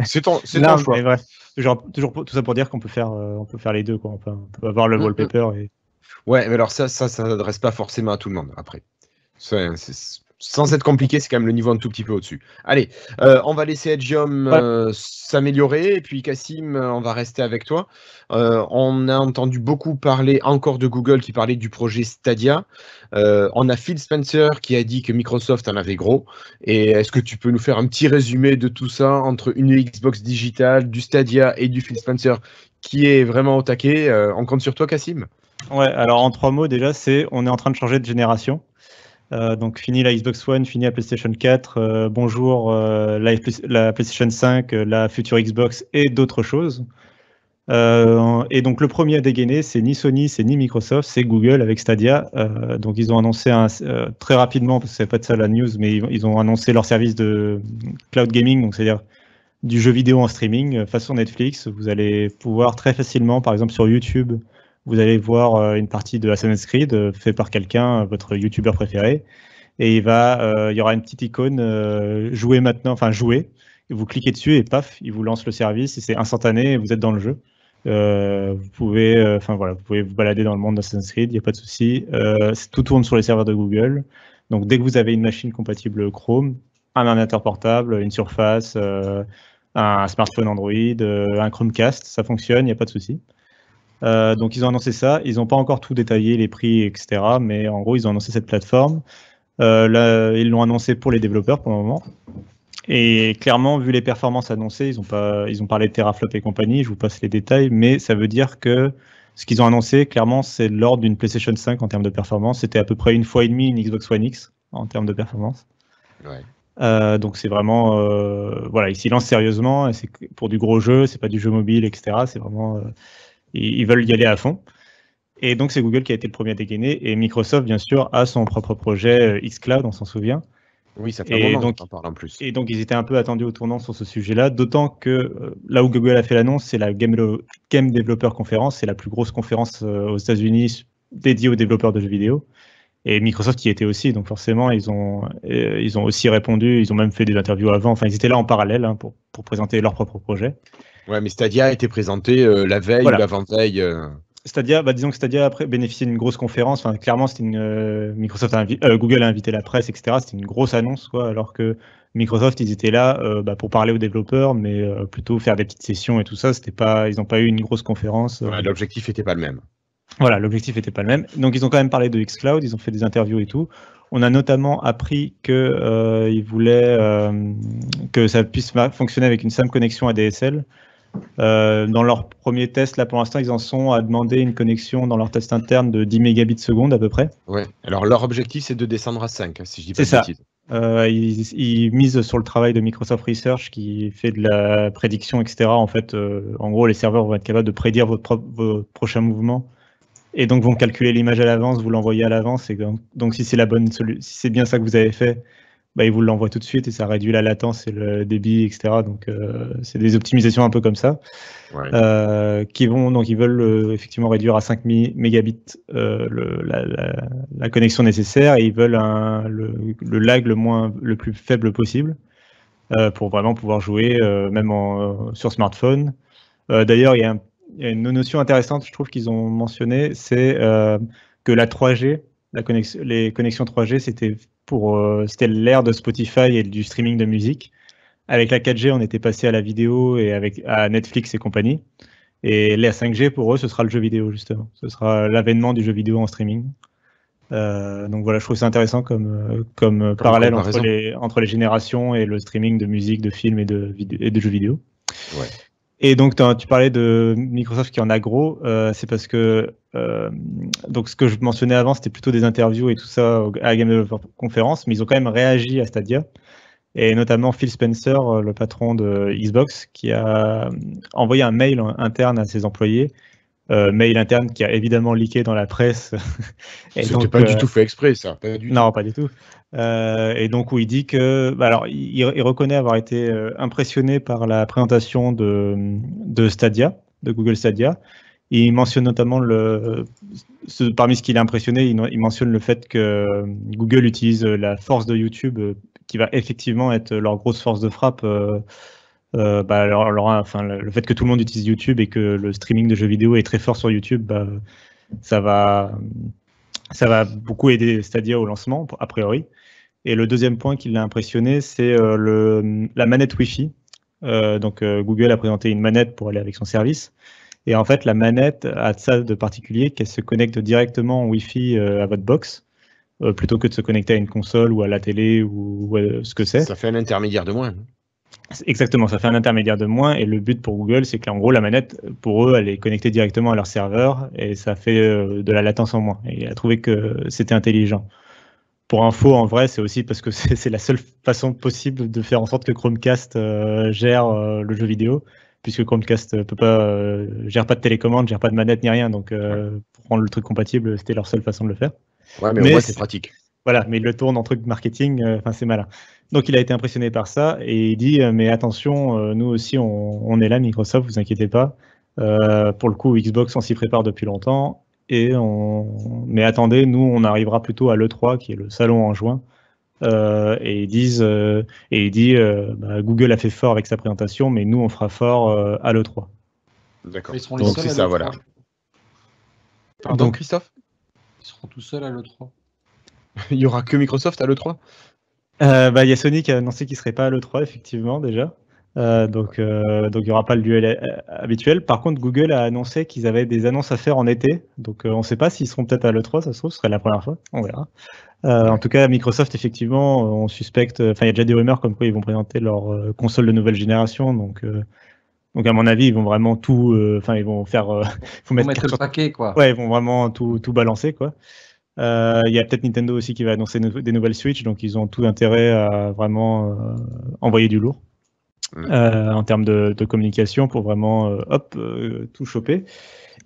C'est ton choix. Mais bref, toujours tout ça pour dire qu'on peut faire les deux, quoi. On peut avoir le wallpaper et. Ouais, mais alors ça s'adresse pas forcément à tout le monde après. Sans être compliqué, c'est quand même le niveau un tout petit peu au-dessus. Allez, on va laisser Edgium s'améliorer, et puis Cassim, on va rester avec toi. On a entendu beaucoup parler encore de Google qui parlait du projet Stadia. On a Phil Spencer qui a dit que Microsoft en avait gros. Et est-ce que tu peux nous faire un petit résumé de tout ça entre une Xbox digitale, du Stadia et du Phil Spencer qui est vraiment au taquet? On compte sur toi, Cassim? Ouais, alors en 3 mots, déjà, on est en train de changer de génération. Donc fini la Xbox One, fini la PlayStation 4, bonjour la PlayStation 5, la future Xbox et d'autres choses. Et donc le premier à dégainer, c'est ni Sony, c'est ni Microsoft, c'est Google avec Stadia. Donc ils ont annoncé très rapidement, parce que c'est pas de ça la news, mais ils ont annoncé leur service de cloud gaming, donc c'est-à-dire du jeu vidéo en streaming façon Netflix. Vous allez pouvoir très facilement, par exemple sur YouTube, vous allez voir une partie de Assassin's Creed fait par quelqu'un, votre YouTuber préféré, et il y aura une petite icône jouer maintenant, enfin jouer. Et vous cliquez dessus et paf, il vous lance le service et c'est instantané et vous êtes dans le jeu. Vous pouvez vous balader dans le monde d'Assassin's Creed, il n'y a pas de souci. Tout tourne sur les serveurs de Google. Donc dès que vous avez une machine compatible Chrome, un ordinateur portable, une Surface, un smartphone Android, un Chromecast, ça fonctionne, il n'y a pas de souci. Donc ils ont annoncé ça, ils n'ont pas encore tout détaillé, les prix, etc. Mais en gros, ils ont annoncé cette plateforme. Là, ils l'ont annoncé pour les développeurs pour le moment. Et clairement, vu les performances annoncées, ils ont parlé de teraflop et compagnie, je vous passe les détails, mais ça veut dire que ce qu'ils ont annoncé, clairement, c'est de l'ordre d'une PlayStation 5 en termes de performance. C'était à peu près 1,5 fois une Xbox One X en termes de performance. Ouais. Donc c'est vraiment, voilà, ils s'y lancent sérieusement, et c'est pour du gros jeu, c'est pas du jeu mobile, etc. C'est vraiment, ils veulent y aller à fond. Et donc c'est Google qui a été le premier à dégainer, et Microsoft, bien sûr, a son propre projet xCloud, on s'en souvient. Oui, ça fait un moment qu'on en parle en plus. Et donc, ils étaient un peu attendus au tournant sur ce sujet-là, d'autant que là où Google a fait l'annonce, c'est la Game Developer Conference, c'est la plus grosse conférence aux États-Unis dédiée aux développeurs de jeux vidéo. Et Microsoft y était aussi, donc forcément, ils ont aussi répondu, ils ont même fait des interviews avant, enfin, ils étaient là en parallèle pour présenter leur propre projet. Ouais, mais Stadia a été présenté la veille ou l'avant-veille. Stadia, disons que Stadia a bénéficié d'une grosse conférence. Enfin, clairement, c'était Google a invité la presse, etc. C'était une grosse annonce, quoi. Alors que Microsoft, ils étaient là pour parler aux développeurs, mais plutôt faire des petites sessions et tout ça. Ils n'ont pas eu une grosse conférence. Ouais, l'objectif n'était pas le même. Voilà, l'objectif n'était pas le même. Donc, ils ont quand même parlé de xCloud. Ils ont fait des interviews et tout. On a notamment appris que ils voulaient que ça puisse fonctionner avec une simple connexion ADSL. Dans leur premier test, là pour l'instant, ils en sont à demander une connexion dans leur test interne de 10 mégabits seconde à peu près. Ouais. Alors leur objectif, c'est de descendre à 5, si je dis pas de bêtises. Ils misent sur le travail de Microsoft Research qui fait de la prédiction, etc. En fait, en gros, les serveurs vont être capables de prédire votre prochain mouvement et donc vont calculer l'image à l'avance, vous l'envoyer à l'avance. Donc si c'est si c'est bien ça que vous avez fait, ils vous l'envoient tout de suite et ça réduit la latence et le débit, etc. Donc, c'est des optimisations un peu comme ça. Ouais. Ils veulent effectivement réduire à 5 mégabits la connexion nécessaire, et ils veulent le lag le plus faible possible pour vraiment pouvoir jouer même sur smartphone. D'ailleurs, il y a une notion intéressante, je trouve, qu'ils ont mentionné, c'est que la 3G, les connexions 3G, c'était l'ère de Spotify et du streaming de musique. Avec la 4G, on était passé à la vidéo et à Netflix et compagnie. Et la 5G, pour eux, ce sera le jeu vidéo, justement. Ce sera l'avènement du jeu vidéo en streaming. Donc voilà, je trouve ça intéressant comme parallèle entre les générations et le streaming de musique, de films et de jeux vidéo. Ouais. Et donc, tu parlais de Microsoft qui en a gros, c'est parce que donc ce que je mentionnais avant, c'était plutôt des interviews et tout ça à la Game Developer Conference, mais ils ont quand même réagi à Stadia, et notamment Phil Spencer, le patron de Xbox, qui a envoyé un mail interne à ses employés mail interne qui a évidemment leaké dans la presse. C'était pas du tout fait exprès, ça. Non, pas du tout. Et donc, où il dit que. Alors, il reconnaît avoir été impressionné par la présentation de Stadia, de Google Stadia. Il mentionne notamment, parmi ce qui l'a impressionné, il mentionne le fait que Google utilise la force de YouTube, qui va effectivement être leur grosse force de frappe. Le fait que tout le monde utilise YouTube et que le streaming de jeux vidéo est très fort sur YouTube, ça va beaucoup aider Stadia au lancement, a priori. Et le deuxième point qui l'a impressionné, c'est la manette Wi-Fi. Google a présenté une manette pour aller avec son service. Et en fait, la manette a ça de particulier qu'elle se connecte directement en Wi-Fi à votre box, plutôt que de se connecter à une console ou à la télé ou ce que c'est. Ça fait un intermédiaire de moins. Exactement, ça fait un intermédiaire de moins. Et le but pour Google, c'est qu'en gros, la manette, pour eux, elle est connectée directement à leur serveur et ça fait de la latence en moins. Et il a trouvé que c'était intelligent. Pour info, en vrai, c'est aussi parce que c'est la seule façon possible de faire en sorte que Chromecast gère le jeu vidéo, puisque Chromecast gère pas de télécommande, gère pas de manette ni rien. Donc, pour rendre le truc compatible, c'était leur seule façon de le faire. Ouais, mais au moins, c'est pratique. Voilà, mais il le tourne en truc marketing, c'est malin. Donc, il a été impressionné par ça et il dit mais attention, nous aussi, on est là, Microsoft, vous inquiétez pas. Pour le coup, Xbox, on s'y prépare depuis longtemps. Mais attendez, nous, on arrivera plutôt à l'E3, qui est le salon en juin. Et il dit Google a fait fort avec sa présentation, mais nous, on fera fort à l'E3. D'accord. Donc, c'est ça, voilà. Pardon, donc, Christophe ? Ils seront tout seuls à l'E3. Il n'y aura que Microsoft à l'E3 ? Il y a Sony qui a annoncé qu'il ne serait pas à l'E3, effectivement, déjà. Donc il n'y aura pas le duel habituel. Par contre, Google a annoncé qu'ils avaient des annonces à faire en été. Donc on ne sait pas s'ils seront peut-être à l'E3, ça se trouve, ce serait la première fois. On verra. En tout cas, Microsoft, effectivement, on suspecte. Enfin, il y a déjà des rumeurs comme quoi ils vont présenter leur console de nouvelle génération. Donc à mon avis, ils vont vraiment tout. Ils vont faire. Faut mettre le paquet, quoi. Ouais, ils vont vraiment tout balancer, quoi. Il y a peut-être Nintendo aussi qui va annoncer des nouvelles Switch, donc ils ont tout intérêt à vraiment envoyer du lourd. En termes de communication pour vraiment tout choper.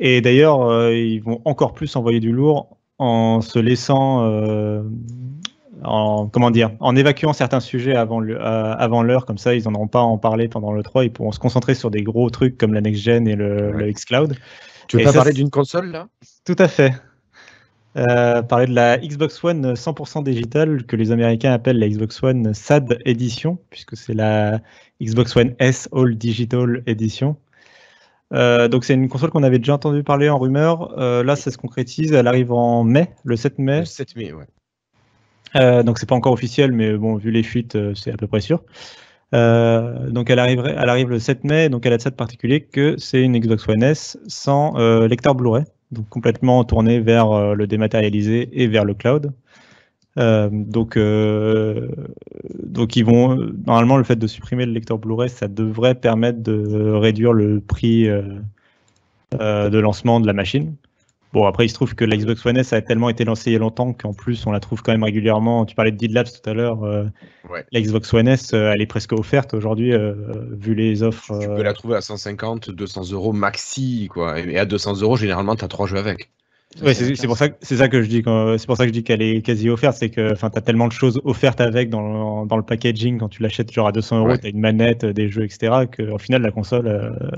Et d'ailleurs, ils vont encore plus envoyer du lourd en se laissant, en évacuant certains sujets avant l'heure, comme ça ils n'en auront pas à en parler pendant l'E3, ils pourront se concentrer sur des gros trucs comme la next-gen et le xCloud. Tu veux pas parler d'une console là ? Tout à fait. Parler de la Xbox One 100% digital que les Américains appellent la Xbox One SAD Edition, puisque c'est la Xbox One S All Digital Edition. Donc c'est une console qu'on avait déjà entendu parler en rumeur. Là, ça se concrétise. Elle arrive en mai, le 7 mai. Le 7 mai, ouais. Donc c'est pas encore officiel, mais bon, vu les fuites, c'est à peu près sûr. Donc elle arrive le 7 mai. Donc elle a de ça de particulier que c'est une Xbox One S sans lecteur Blu-ray. Donc complètement tourné vers le dématérialisé et vers le cloud. Donc ils vont normalement, le fait de supprimer le lecteur Blu-ray, ça devrait permettre de réduire le prix de lancement de la machine. Bon, après il se trouve que la Xbox One S a tellement été lancée il y a longtemps qu'en plus on la trouve quand même régulièrement. Tu parlais de Did Labs tout à l'heure. Ouais. La Xbox One S, elle est presque offerte aujourd'hui vu les offres. Tu peux la trouver à 150, 200 euros maxi, quoi. Et à 200 euros, généralement, tu as 3 jeux avec. Ouais, c'est pour ça que je dis c'est pour ça que je dis qu'elle est quasi offerte, c'est que tu as tellement de choses offertes avec dans le packaging quand tu l'achètes genre à 200 euros, tu as une manette, des jeux, etc. qu'au final la console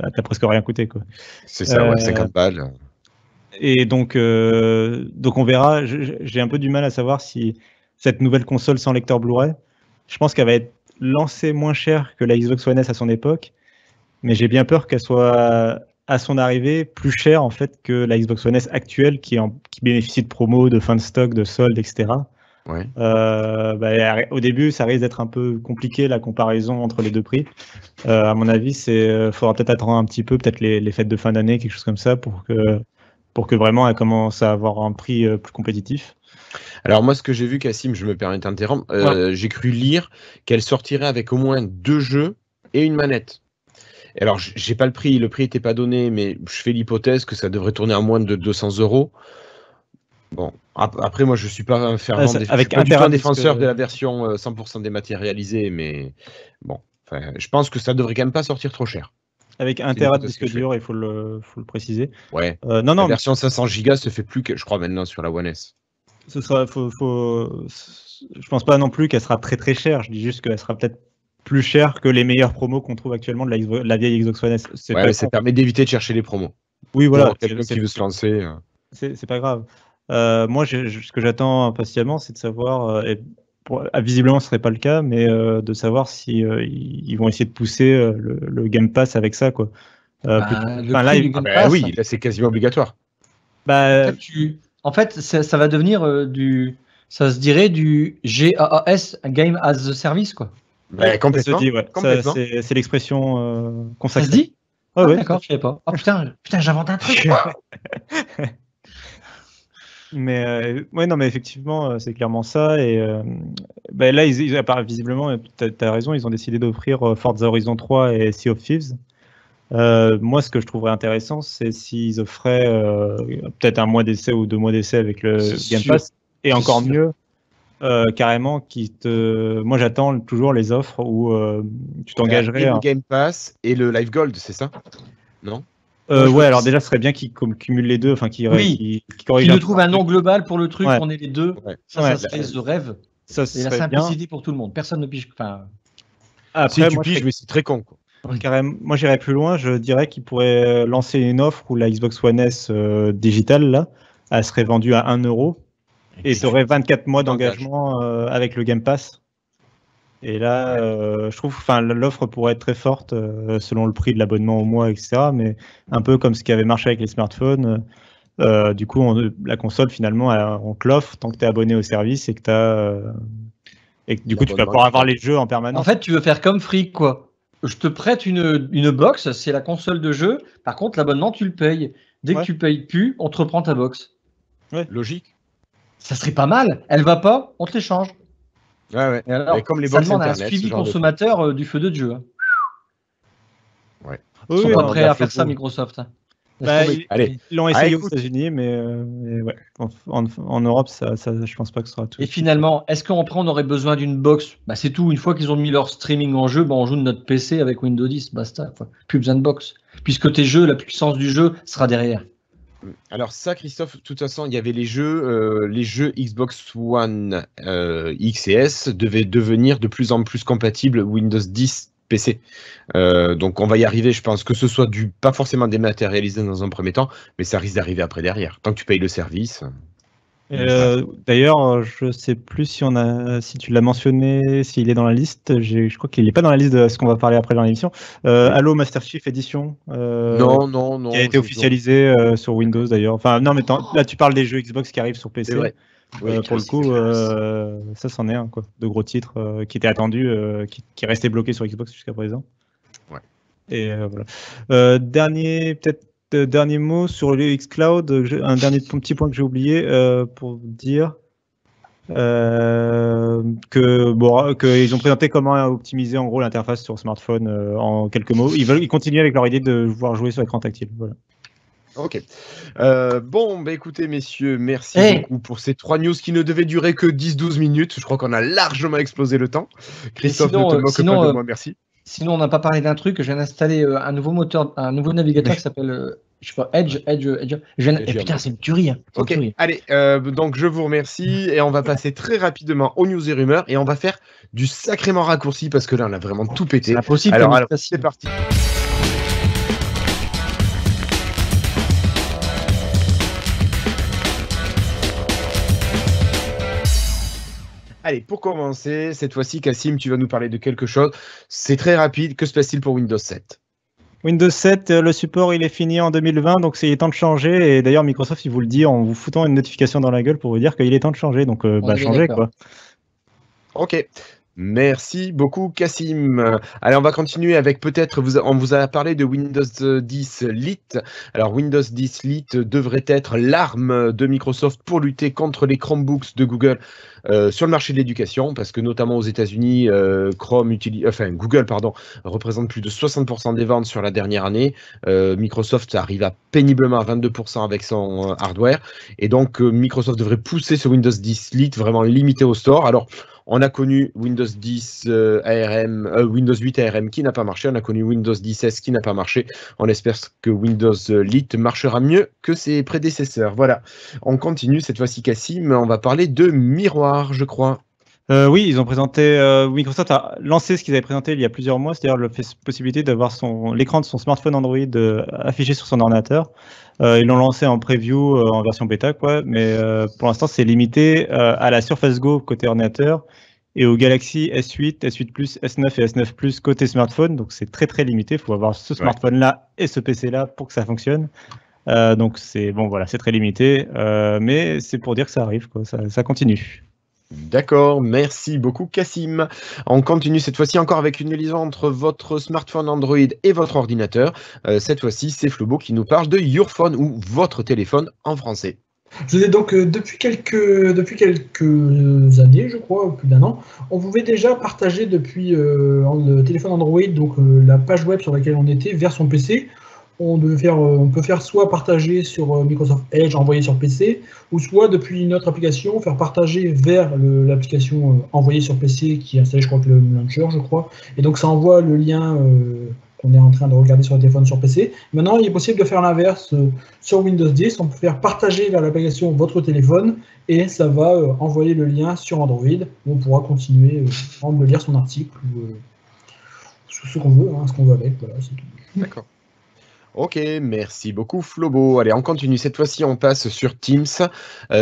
elle t'a presque rien coûté, quoi. C'est ça, ouais, 50 balles. Et donc on verra. J'ai un peu du mal à savoir si cette nouvelle console sans lecteur Blu-ray, je pense qu'elle va être lancée moins cher que la Xbox One S à son époque, mais j'ai bien peur qu'elle soit à son arrivée plus chère en fait que la Xbox One S actuelle qui bénéficie de promos, de fin de stock, de soldes, etc. Ouais. Au début, ça risque d'être un peu compliqué la comparaison entre les deux prix. À mon avis, faudra peut-être attendre un petit peu, peut-être les fêtes de fin d'année, quelque chose comme ça, pour que vraiment elle commence à avoir un prix plus compétitif. Alors moi, ce que j'ai vu, Cassim, je me permets d'interrompre, j'ai cru lire qu'elle sortirait avec au moins 2 jeux et une manette. Alors, j'ai pas le prix n'était pas donné, mais je fais l'hypothèse que ça devrait tourner à moins de 200 euros. Bon, après, moi, je suis pas un fervent défenseur de la version 100% dématérialisée, mais bon, je pense que ça devrait quand même pas sortir trop cher. Avec 1 C'est Tera une de photo disque dur, il faut le préciser. Ouais. Non, La non, version 500 Go se fait plus que, je crois, maintenant sur la One S. je pense pas non plus qu'elle sera très très chère. Je dis juste qu'elle sera peut-être plus chère que les meilleures promos qu'on trouve actuellement de la vieille Xbox One S. C'est Ouais, pas mais ça con. permet d'éviter de chercher les promos. Oui, voilà. Pour quelqu'un qui veut se lancer. C'est pas grave. Moi, ce que j'attends impatiemment, c'est de savoir, visiblement ce serait pas le cas, mais de savoir si ils vont essayer de pousser le Game Pass avec ça, quoi. Le Enfin, là, prix du Game Bah Pass, oui, là c'est quasiment obligatoire. bah, en fait, ça va devenir ça se dirait du GAAS, Game as a Service, quoi. Bah, ça complètement. se dit, ouais. Complètement. C'est l'expression Ça consacrée. se dit Ouais, ouais. D'accord, je savais pas. Oh putain, j'invente un truc. Mais ouais, non, mais effectivement, c'est clairement ça. Et là, visiblement, tu as raison, ils ont décidé d'offrir Forza Horizon 3 et Sea of Thieves. Moi, ce que je trouverais intéressant, c'est s'ils offraient peut-être 1 mois d'essai ou 2 mois d'essai avec le Game Pass. Et encore mieux, carrément, moi, j'attends toujours les offres où tu t'engagerais. Et le Game Pass et le Live Gold, c'est ça? Non? Ouais, alors déjà, ce serait bien qu'ils cumulent les deux, enfin qu'ils Qu'ils nous trouvent un nom global pour le truc, Ouais. on est les deux. Ouais. Ça serait the rêve. Ça Et la serait bien. simplicité pour tout le monde. Personne ne pige. Enfin, Si Après, tu moi, piges, mais c'est très con, quoi. carrément, moi, j'irais plus loin. Je dirais qu'ils pourraient lancer une offre où la Xbox One S digitale, là, elle serait vendue à 1 € et tu aurais 24 mois d'engagement avec le Game Pass. Et là, je trouve, l'offre pourrait être très forte selon le prix de l'abonnement au mois, etc. Mais un peu comme ce qui avait marché avec les smartphones. Du coup, la console, finalement, on te l'offre tant que tu es abonné au service et que du coup, tu vas pouvoir avoir les jeux en permanence. en fait, tu veux faire comme Free, quoi. Je te prête une box, c'est la console de jeu. Par contre, l'abonnement, tu le payes. Dès que tu payes plus, on te reprend ta box. Logique. Ça serait pas mal. Elle va pas, on te l'échange. Ouais. Et alors, Et comme les ça box demande un internet, suivi ce genre de consommateur du feu de Dieu. Ouais. Ils sont Oui, pas on prêts a à faire fait ça, beau. Microsoft. Allez. Ils l'ont essayé aux écoute. États-Unis, mais ouais. En Europe, je pense pas que ce sera tout. Et finalement, est-ce qu'après on aurait besoin d'une box? C'est tout. Une fois qu'ils ont mis leur streaming en jeu, on joue de notre PC avec Windows 10, basta. Plus besoin de box. Puisque tes jeux, la puissance du jeu sera derrière. Alors ça, Christophe, de toute façon, il y avait les jeux Xbox One X et S devaient devenir de plus en plus compatibles Windows 10 PC. Donc on va y arriver, je pense, que ce soit pas forcément dématérialisé dans un premier temps, mais ça risque d'arriver après derrière. Tant que tu payes le service. D'ailleurs, je sais plus si tu l'as mentionné, s'il est dans la liste. Je crois qu'il n'est pas dans la liste de ce qu'on va parler après dans l'émission. Halo Master Chief Edition. Non. Qui a été officialisé sur Windows d'ailleurs. Enfin, non, mais là tu parles des jeux Xbox qui arrivent sur PC. C'est vrai. Oui, pour le coup, ça c'en est un, quoi. De gros titres qui étaient attendus, qui restaient bloqués sur Xbox jusqu'à présent. Ouais. Et voilà. Dernier mot sur le xCloud, un dernier petit point que j'ai oublié pour dire qu'ils ont présenté comment optimiser en gros l'interface sur smartphone en quelques mots. Ils continuent avec leur idée de pouvoir jouer sur écran tactile. Voilà. Ok. Écoutez, messieurs, merci beaucoup pour ces 3 news qui ne devaient durer que 10-12 minutes. Je crois qu'on a largement explosé le temps. Christophe, ne te moque pas de moi, merci. Sinon, on n'a pas parlé d'un truc. Je viens d'installer un nouveau navigateur qui s'appelle Edge. Putain, c'est une tuerie. Ok, allez, donc je vous remercie et on va passer très rapidement aux news et rumeurs et on va faire du sacrément raccourci parce que là, on a vraiment tout pété. C'est impossible. Alors c'est parti. Allez, pour commencer, cette fois-ci, Cassim, tu vas nous parler de quelque chose. C'est très rapide. Que se passe-t-il pour Windows 7 ? Windows 7, le support, il est fini en 2020, donc il est temps de changer. Et d'ailleurs, Microsoft, il vous le dit en vous foutant une notification dans la gueule pour vous dire qu'il est temps de changer. Donc, changez, quoi. Ok. Merci beaucoup, Cassim. Allez, on va continuer avec peut-être, on vous a parlé de Windows 10 Lite. Alors, Windows 10 Lite devrait être l'arme de Microsoft pour lutter contre les Chromebooks de Google sur le marché de l'éducation, parce que notamment aux États-Unis, Google représente plus de 60% des ventes sur la dernière année. Microsoft arrive à péniblement à 22% avec son hardware. Et donc, Microsoft devrait pousser ce Windows 10 Lite vraiment limité au store. Alors, On a connu Windows 10 ARM, Windows 8 ARM qui n'a pas marché. On a connu Windows 10 S qui n'a pas marché. On espère que Windows Lite marchera mieux que ses prédécesseurs. Voilà. On continue cette fois-ci, Cassim. On va parler de miroir, je crois. Oui, ils ont présenté. Microsoft a lancé ce qu'ils avaient présenté il y a plusieurs mois, c'est-à-dire la possibilité d'avoir l'écran de son smartphone Android affiché sur son ordinateur. Ils l'ont lancé en preview en version bêta, quoi, mais pour l'instant, c'est limité à la Surface Go côté ordinateur et au Galaxy S8, S8 Plus, S9 et S9 Plus côté smartphone. Donc, c'est très très limité. Il faut avoir ce smartphone-là et ce PC-là pour que ça fonctionne. Donc, c'est bon, voilà, c'est très limité, mais c'est pour dire que ça arrive, quoi, ça continue. D'accord, merci beaucoup Cassim. On continue cette fois-ci encore avec une liaison entre votre smartphone Android et votre ordinateur. Cette fois-ci, c'est Flobo qui nous parle de Your Phone ou votre téléphone en français. Je disais donc depuis quelques années, je crois, plus d'un an, on pouvait déjà partager depuis le téléphone Android donc la page web sur laquelle on était vers son PC. On peut faire soit partager sur Microsoft Edge, envoyer sur PC, ou soit depuis une autre application, faire partager vers l'application envoyée sur PC qui est installée, je crois que le launcher, je crois. Et donc ça envoie le lien qu'on est en train de regarder sur le téléphone sur PC. Maintenant, il est possible de faire l'inverse sur Windows 10. On peut faire partager vers l'application votre téléphone et ça va envoyer le lien sur Android. On pourra continuer de lire son article ou ce qu'on veut, ce qu'on veut avec. Voilà, c'est tout. D'accord. Ok, merci beaucoup Flobo. Allez, on continue. Cette fois-ci, on passe sur Teams.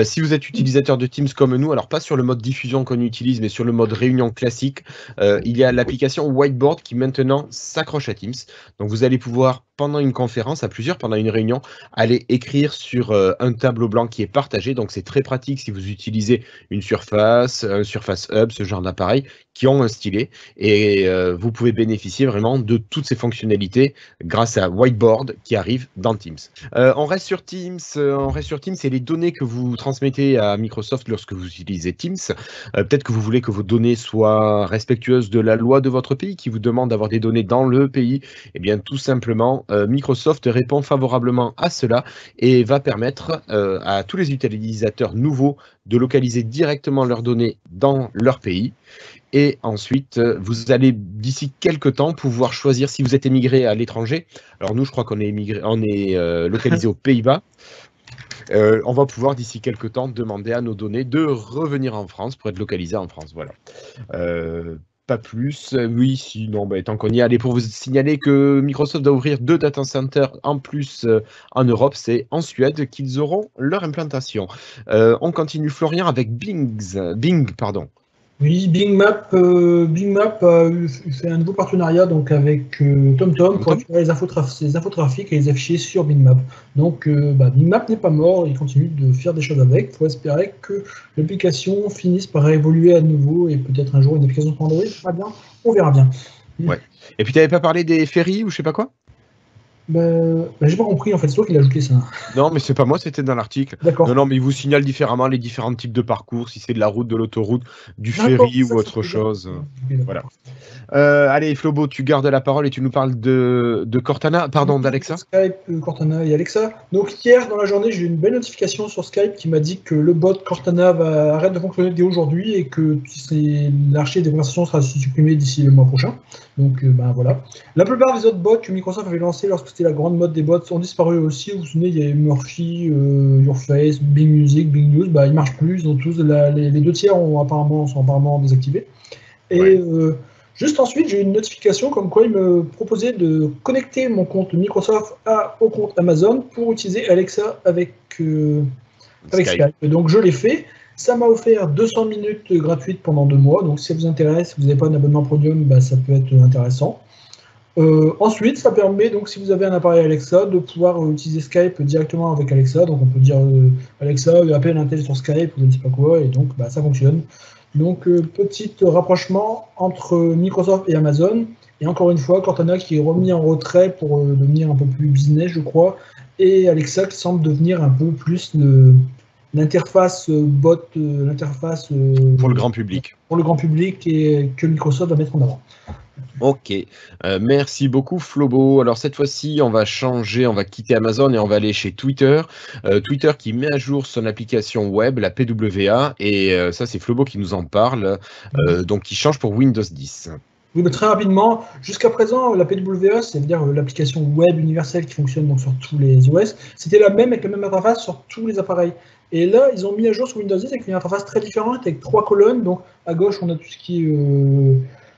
Si vous êtes utilisateur de Teams comme nous, alors pas sur le mode diffusion qu'on utilise, mais sur le mode réunion classique, il y a l'application Whiteboard qui maintenant s'accroche à Teams. Donc vous allez pouvoir, pendant une conférence, à plusieurs, pendant une réunion, aller écrire sur un tableau blanc qui est partagé. Donc c'est très pratique si vous utilisez une Surface, un Surface Hub, ce genre d'appareil, qui ont un stylet. Et vous pouvez bénéficier vraiment de toutes ces fonctionnalités grâce à Whiteboard qui arrive dans Teams. On reste sur Teams et les données que vous transmettez à Microsoft lorsque vous utilisez Teams. Peut-être que vous voulez que vos données soient respectueuses de la loi de votre pays qui vous demande d'avoir des données dans le pays. Eh bien, tout simplement, Microsoft répond favorablement à cela et va permettre à tous les utilisateurs nouveaux de localiser directement leurs données dans leur pays. Et ensuite, vous allez d'ici quelques temps pouvoir choisir si vous êtes émigré à l'étranger. Alors nous, je crois qu'on est localisé aux Pays-Bas. On va pouvoir d'ici quelques temps demander à nos données de revenir en France pour être localisé en France. Voilà. Pas plus. Oui, si, non, tant qu'on y est, allez, pour vous signaler que Microsoft va ouvrir 2 data centers en plus en Europe, c'est en Suède qu'ils auront leur implantation. On continue, Florian, avec Bing, pardon. Oui, Bing Map a fait un nouveau partenariat donc, avec TomTom pour récupérer les infotrafics et les afficher sur Bing Map. Donc Bing Map n'est pas mort, il continue de faire des choses avec. Il faut espérer que l'application finisse par évoluer à nouveau et peut-être un jour une application pour Android, on verra bien. Ouais. Et puis tu n'avais pas parlé des ferries ou je sais pas quoi? J'ai pas compris en fait, c'est toi qui l'as ajouté ça. Non, mais c'est pas moi, c'était dans l'article. D'accord. Non, mais il vous signale différemment les différents types de parcours, si c'est de la route, de l'autoroute, du ferry ou autre chose. Voilà. Allez, Flobo, tu gardes la parole et tu nous parles de Cortana, pardon, d'Alexa. Skype, Cortana et Alexa. Donc hier dans la journée, j'ai eu une belle notification sur Skype qui m'a dit que le bot Cortana arrête de fonctionner dès aujourd'hui et que l'archive des conversations sera supprimé d'ici le mois prochain. Donc voilà. La plupart des autres bots que Microsoft avait lancés lorsque c'était la grande mode des bots ont disparu aussi. Vous vous souvenez, il y avait Murphy, Yourface, Bing Music, Bing News, ils marchent plus. Ils ont tous les 2 tiers sont apparemment désactivés. Et juste ensuite, j'ai eu une notification comme quoi il me proposait de connecter mon compte Microsoft au compte Amazon pour utiliser Alexa avec Skype. Donc je l'ai fait. Ça m'a offert 200 minutes gratuites pendant 2 mois. Donc si ça vous intéresse, si vous n'avez pas un abonnement premium, ça peut être intéressant. Ensuite, ça permet, donc, si vous avez un appareil Alexa, de pouvoir utiliser Skype directement avec Alexa. Donc, on peut dire Alexa, appelle un tel sur Skype ou je ne sais pas quoi, et donc ça fonctionne. Donc, petit rapprochement entre Microsoft et Amazon. Et encore une fois, Cortana qui est remis en retrait pour devenir un peu plus business, je crois. Et Alexa qui semble devenir un peu plus l'interface bot, l'interface pour le grand public. Pour le grand public et que Microsoft va mettre en avant. Ok, merci beaucoup Flobo. Alors cette fois-ci, on va changer, on va quitter Amazon et on va aller chez Twitter. Twitter qui met à jour son application web, la PWA, et ça c'est Flobo qui nous en parle, donc qui change pour Windows 10. Oui, mais très rapidement, jusqu'à présent, la PWA, c'est-à-dire l'application web universelle qui fonctionne donc sur tous les OS, c'était la même avec la même interface sur tous les appareils. Et là, ils ont mis à jour sur Windows 10 avec une interface très différente, avec 3 colonnes. Donc à gauche, on a tout ce qui est,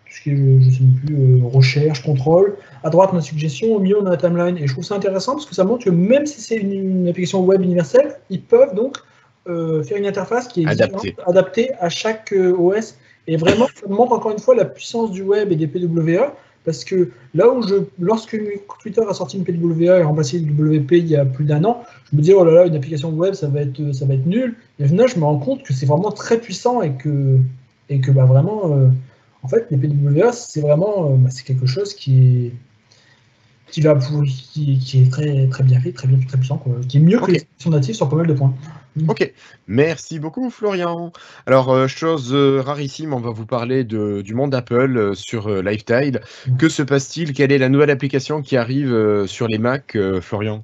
je ne sais plus, recherche, contrôle. À droite, on a suggestion. Au milieu, on a la timeline. Et je trouve ça intéressant parce que ça montre que même si c'est une application web universelle, ils peuvent donc faire une interface qui est adaptée à chaque OS. Et vraiment, ça montre encore une fois la puissance du web et des PWA, parce que là où lorsque Twitter a sorti une PWA et remplacé le WP il y a plus d'1 an, je me disais, oh là là, une application web, ça va être nul. Et là, je me rends compte que c'est vraiment très puissant et que bah, vraiment, en fait, les PWA, c'est vraiment c'est quelque chose qui est très, très bien fait, très puissant, quoi, qui est mieux que les applications natives sur pas mal de points. Ok, merci beaucoup Florian. Alors, chose rarissime, on va vous parler du monde Apple sur Lifetile. Que se passe-t-il? Quelle est la nouvelle application qui arrive sur les Mac, Florian?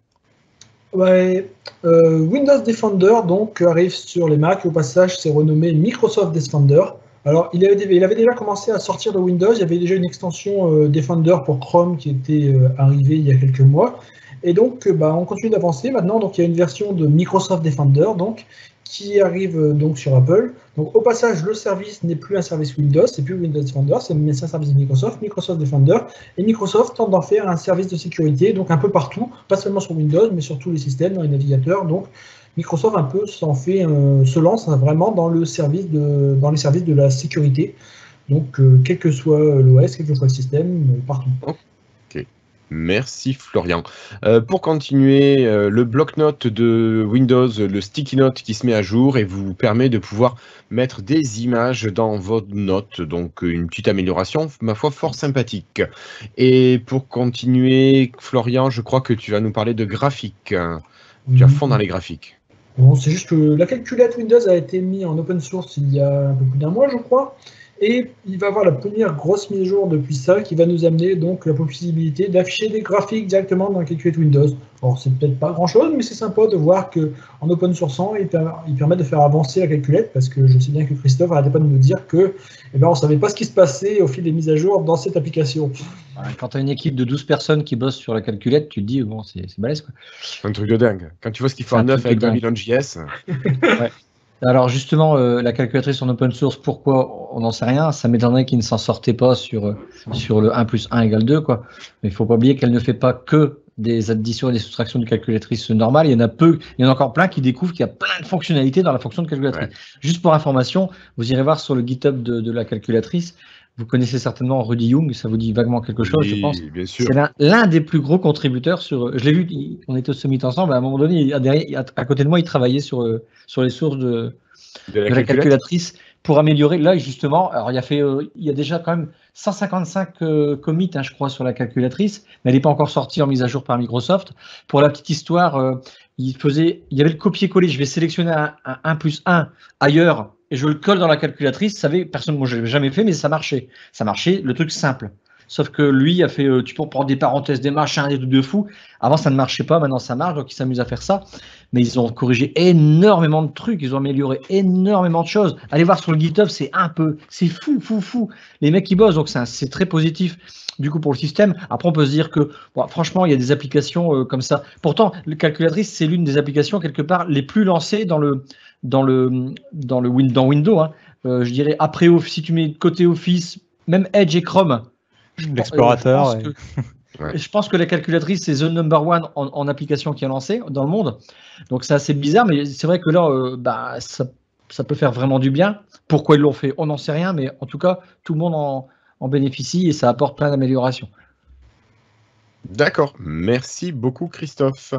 Ouais, Windows Defender donc arrive sur les Mac. Au passage, c'est renommé Microsoft Defender. Alors, il avait déjà commencé à sortir de Windows. Il y avait déjà une extension Defender pour Chrome qui était arrivée il y a quelques mois. Et donc, on continue d'avancer maintenant. Donc, il y a une version de Microsoft Defender donc, qui arrive donc sur Apple. Donc, au passage, le service n'est plus un service Windows, c'est plus Windows Defender, c'est un service de Microsoft Defender. Et Microsoft tente d'en faire un service de sécurité, donc un peu partout, pas seulement sur Windows, mais sur tous les systèmes, dans les navigateurs. Donc, Microsoft un peu se lance vraiment dans les services de la sécurité. Donc, quel que soit l'OS, quel que soit le système, partout. Ok, merci Florian. Pour continuer, le bloc-notes de Windows, le sticky note qui se met à jour et vous permet de pouvoir mettre des images dans vos notes. Donc, une petite amélioration, ma foi, fort sympathique. Et pour continuer, Florian, je crois que tu vas nous parler de graphiques. Tu as fond dans les graphiques. Bon, c'est juste que la calculette Windows a été mise en open source il y a un peu plus d'1 mois, je crois. Et il va y avoir la première grosse mise à jour depuis ça qui va nous amener donc la possibilité d'afficher des graphiques directement dans la calculette Windows. Alors, c'est peut-être pas grand-chose, mais c'est sympa de voir qu'en open sourçant, il permet de faire avancer la calculette, parce que je sais bien que Christophe n'arrêtait pas de nous dire que on ne savait pas ce qui se passait au fil des mises à jour dans cette application. Quand tu as une équipe de 12 personnes qui bossent sur la calculette, tu te dis, bon, c'est balèze, quoi. C'est un truc de dingue. Quand tu vois ce qu'il faut en neuf avec Babylon.js. Ouais. Alors justement, la calculatrice en open source, pourquoi? On n'en sait rien. Ça m'étonnerait qu'ils ne s'en sortaient pas sur le 1 + 1 = 2, quoi. Mais il ne faut pas oublier qu'elle ne fait pas que des additions et des soustractions de calculatrice normale. Il y en a encore plein qui découvrent qu'il y a plein de fonctionnalités dans la fonction de calculatrice. Ouais. Juste pour information, vous irez voir sur le GitHub de la calculatrice. Vous connaissez certainement Rudy Young, ça vous dit vaguement quelque chose, oui, je pense. Bien sûr. C'est l'un des plus gros contributeurs sur. Je l'ai vu, on était au Summit ensemble. À un moment donné, à côté de moi, il travaillait sur les sources de la calculatrice pour améliorer. Là, justement, alors il y a déjà quand même 155 commits, je crois, sur la calculatrice, mais elle n'est pas encore sortie en mise à jour par Microsoft. Pour la petite histoire, il y avait le copier-coller. Je vais sélectionner un 1 + 1 ailleurs et je le colle dans la calculatrice. Vous savez, moi je ne l'ai jamais fait, mais ça marchait. Ça marchait, le truc simple. Sauf que lui a fait, tu peux prendre des parenthèses, des machins, des trucs de fou. Avant, ça ne marchait pas, maintenant ça marche, donc ils s'amusent à faire ça. Mais ils ont corrigé énormément de trucs, ils ont amélioré énormément de choses. Allez voir sur le GitHub, c'est fou. Les mecs qui bossent, donc c'est très positif. Du coup, pour le système, après, on peut se dire que, bon, franchement, il y a des applications comme ça. Pourtant, la calculatrice, c'est l'une des applications, quelque part, les plus lancées dans Windows. Je dirais, après, si tu mets côté Office, même Edge et Chrome, l'explorateur. Je pense que la calculatrice, c'est the number one en application qui est lancée dans le monde. Donc, c'est assez bizarre, mais c'est vrai que là, ça peut faire vraiment du bien. Pourquoi ils l'ont fait, on n'en sait rien, mais en tout cas, tout le monde en bénéficie et ça apporte plein d'améliorations. D'accord, merci beaucoup Christophe.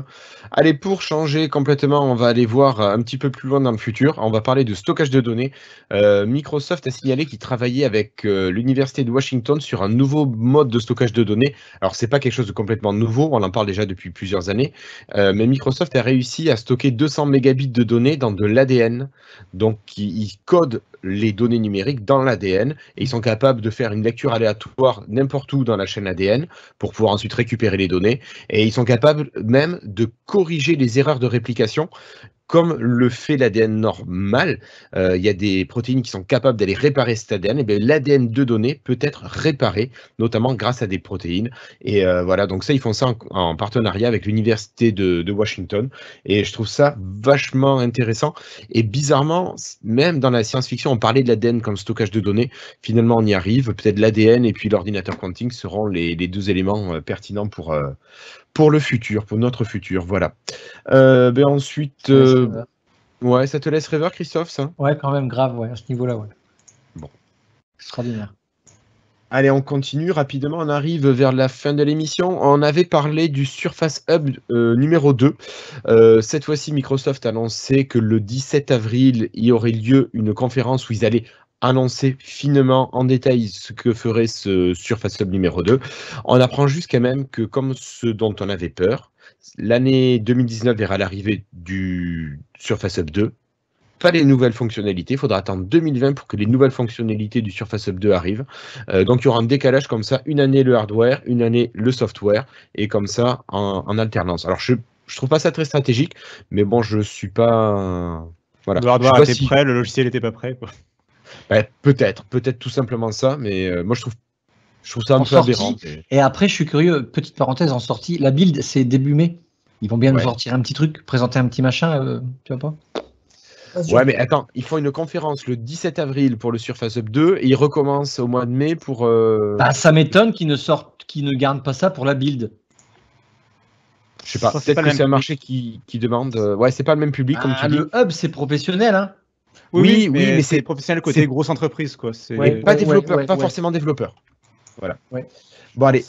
Allez, pour changer complètement, on va aller voir un petit peu plus loin dans le futur. On va parler de stockage de données. Microsoft a signalé qu'il travaillait avec l'Université de Washington sur un nouveau mode de stockage de données. Alors, c'est pas quelque chose de complètement nouveau, on en parle déjà depuis plusieurs années, mais Microsoft a réussi à stocker 200 mégabits de données dans de l'ADN. Donc, il code les données numériques dans l'ADN et ils sont capables de faire une lecture aléatoire n'importe où dans la chaîne ADN pour pouvoir ensuite récupérer les données et ils sont capables même de corriger les erreurs de réplication comme le fait l'ADN normal. Il y a des protéines qui sont capables d'aller réparer cet ADN, et bien l'ADN de données peut être réparé, notamment grâce à des protéines. Et voilà, donc ça, ils font ça en partenariat avec l'université de Washington. Et je trouve ça vachement intéressant. Et bizarrement, même dans la science-fiction, on parlait de l'ADN comme stockage de données. Finalement, on y arrive. Peut-être l'ADN et puis l'ordinateur quantique seront les deux éléments pertinents pour le futur, pour notre futur, voilà. Ben ensuite, ouais, ça te laisse rêveur, Christophe, ça? Ouais, quand même, grave, ouais, à ce niveau-là, ouais. Bon. Extraordinaire. Allez, on continue rapidement, on arrive vers la fin de l'émission. On avait parlé du Surface Hub numéro 2. Cette fois-ci, Microsoft a annoncé que le 17 avril, il y aurait lieu une conférence où ils allaient annoncer finement en détail ce que ferait ce Surface Hub numéro 2. On apprend juste quand même que, comme ce dont on avait peur, l'année 2019 verra l'arrivée du Surface Hub 2. Pas les nouvelles fonctionnalités, il faudra attendre 2020 pour que les nouvelles fonctionnalités du Surface Hub 2 arrivent. Donc il y aura un décalage comme ça, une année le hardware, une année le software, et comme ça en alternance. Alors je trouve pas ça très stratégique, mais bon, je suis pas... Voilà. Le hardware était prêt, le logiciel n'était pas prêt, quoi. Ben, peut-être tout simplement ça, mais moi je trouve ça un peu aberrant. Et après, je suis curieux, petite parenthèse en sortie, la build c'est début mai. Ils vont bien nous sortir un petit truc, présenter un petit machin, tu vois pas? Ouais, mais attends, ils font une conférence le 17 avril pour le Surface Hub 2 et ils recommencent au mois de mai pour. Bah, ça m'étonne qu'ils ne gardent pas ça pour la build. Je sais pas, peut-être que c'est un marché qui demande. Ouais, c'est pas le même public comme tu dis. Le hub, c'est professionnel, hein. Oui, mais c'est professionnel côté grosse entreprise, quoi. Pas développeur, pas forcément développeur. Voilà. Ouais. Bon, allez,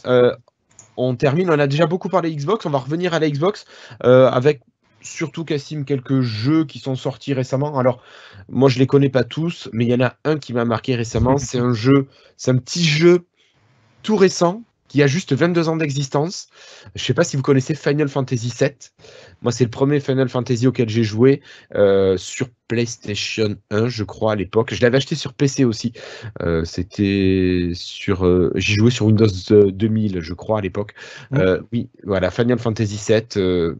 on termine. On a déjà beaucoup parlé Xbox. On va revenir à la Xbox avec surtout, Cassim, quelques jeux qui sont sortis récemment. Alors, moi, je les connais pas tous, mais il y en a un qui m'a marqué récemment. C'est un petit jeu tout récent qui a juste 22 ans d'existence. Je sais pas si vous connaissez Final Fantasy VII. Moi, c'est le premier Final Fantasy auquel j'ai joué sur PlayStation 1, je crois, à l'époque. Je l'avais acheté sur PC aussi. C'était sur... J'y jouais sur Windows 2000, je crois, à l'époque. Oui, voilà, Final Fantasy VII...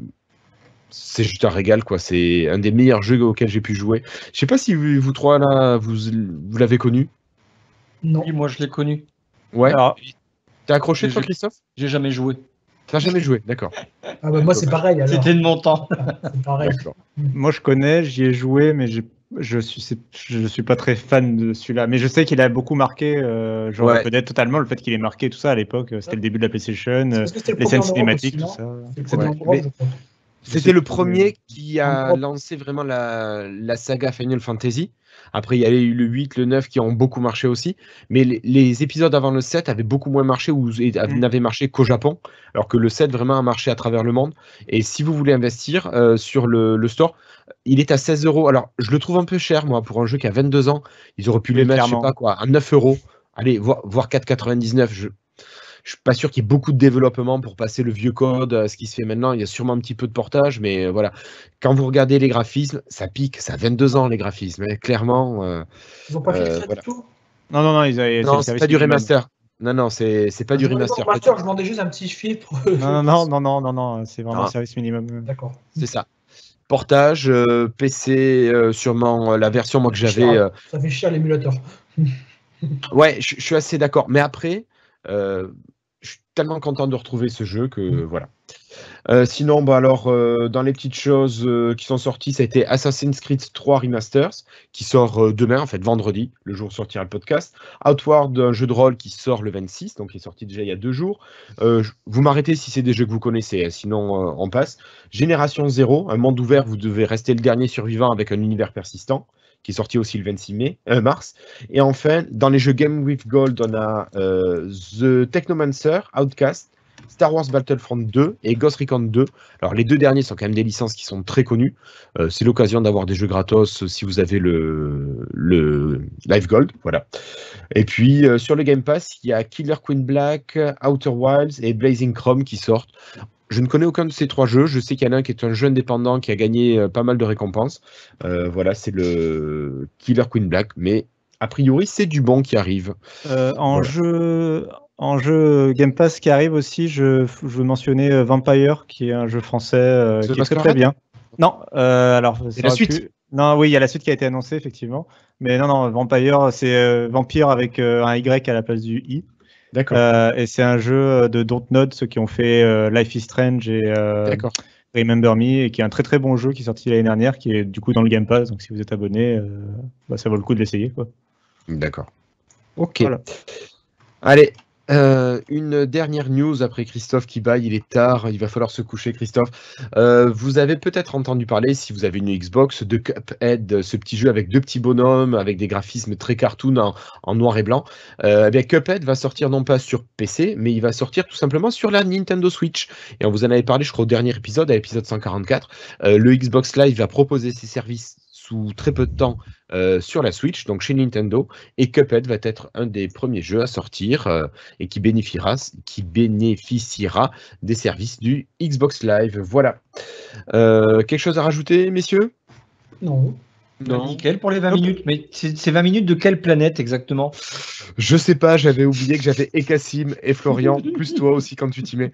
c'est juste un régal, quoi. C'est un des meilleurs jeux auxquels j'ai pu jouer. Je sais pas si vous trois, là, vous l'avez connu. Non. Oui, moi, je l'ai connu. Ouais. T'as accroché, toi, Christophe? J'ai jamais joué. T'as jamais joué, d'accord. Ah bah moi, c'est pareil. C'était de mon temps. C'est pareil. Moi, je connais, j'y ai joué, mais je suis pas très fan de celui-là. Mais je sais qu'il a beaucoup marqué. Je reconnais totalement le fait qu'il ait marqué tout ça à l'époque. C'était le début de la PlayStation, les scènes cinématiques, tout ça. C'était le premier qui a lancé vraiment la saga Final Fantasy. Après, il y a eu le 8, le 9 qui ont beaucoup marché aussi. Mais les épisodes avant le 7 avaient beaucoup moins marché ou n'avaient marché qu'au Japon. Alors que le 7 vraiment a marché à travers le monde. Et si vous voulez investir sur le store, il est à 16 €. Alors, je le trouve un peu cher, moi, pour un jeu qui a 22 ans. Ils auraient pu les mettre, je sais pas quoi, à 9 €. Allez, voire 4,99 €. Je suis pas sûr qu'il y ait beaucoup de développement pour passer le vieux code à ce qui se fait maintenant. Il y a sûrement un petit peu de portage, mais voilà. Quand vous regardez les graphismes, ça pique. Ça a 22 ans, les graphismes. Mais clairement. Ils n'ont pas fait ça du tout? Non, c'est pas du remaster. Non, c'est pas du remaster. Je demandais juste un petit filtre. Non, c'est vraiment un service minimum. D'accord. C'est ça. Portage, PC, sûrement la version moi que j'avais. Ça fait chier l'émulateur. Ouais, je suis assez d'accord. Mais après. Je suis tellement content de retrouver ce jeu que voilà. Sinon, alors, dans les petites choses qui sont sorties, ça a été Assassin's Creed 3 Remasters, qui sort demain, en fait, vendredi, le jour où sortira le podcast. Outward, un jeu de rôle qui sort le 26, donc qui est sorti déjà il y a 2 jours. Vous m'arrêtez si c'est des jeux que vous connaissez, sinon on passe. Génération 0, un monde ouvert, vous devez rester le dernier survivant avec un univers persistant, qui est sorti aussi le 26 mars. Et enfin, dans les jeux Game with Gold, on a The Technomancer, Outcast, Star Wars Battlefront 2 et Ghost Recon 2. Alors, les deux derniers sont quand même des licences qui sont très connues. C'est l'occasion d'avoir des jeux gratos si vous avez le Live Gold. Voilà. Et puis, sur le Game Pass, il y a Killer Queen Black, Outer Wilds et Blazing Chrome qui sortent. Je ne connais aucun de ces 3 jeux. Je sais qu'il y en a un qui est un jeu indépendant qui a gagné pas mal de récompenses. Voilà, c'est le Killer Queen Black. Mais a priori, c'est du bon qui arrive. En jeu Game Pass qui arrive aussi, je veux mentionner Vampire, qui est un jeu français qui est très bien. Non, alors... C'est la suite. Non, oui, il y a la suite qui a été annoncée, effectivement. Mais non, Vampire, c'est Vampire avec un Y à la place du I. D'accord. Et c'est un jeu de Dontnod, ceux qui ont fait Life is Strange et Remember Me, et qui est un très très bon jeu qui est sorti l'année dernière, qui est du coup dans le Game Pass. Donc si vous êtes abonné, ça vaut le coup de l'essayer, quoi. D'accord. Ok. Voilà. Allez, une dernière news après Christophe qui baille, il est tard, il va falloir se coucher Christophe. Vous avez peut-être entendu parler, si vous avez une Xbox, de Cuphead, ce petit jeu avec 2 petits bonhommes, avec des graphismes très cartoon en noir et blanc. Bien, Cuphead va sortir non pas sur PC, mais il va sortir tout simplement sur la Nintendo Switch. Et on vous en avait parlé, je crois, au dernier épisode, à l'épisode 144. Le Xbox Live va proposer ses services sous très peu de temps sur la Switch, donc chez Nintendo, et Cuphead va être un des premiers jeux à sortir et qui bénéficiera des services du Xbox Live. Voilà. Quelque chose à rajouter, messieurs? Non. Non. Nickel pour les 20 minutes. Mais c'est 20 minutes de quelle planète exactement? Je sais pas, j'avais oublié que j'avais et Cassim et Florian, plus toi aussi quand tu t'y mets.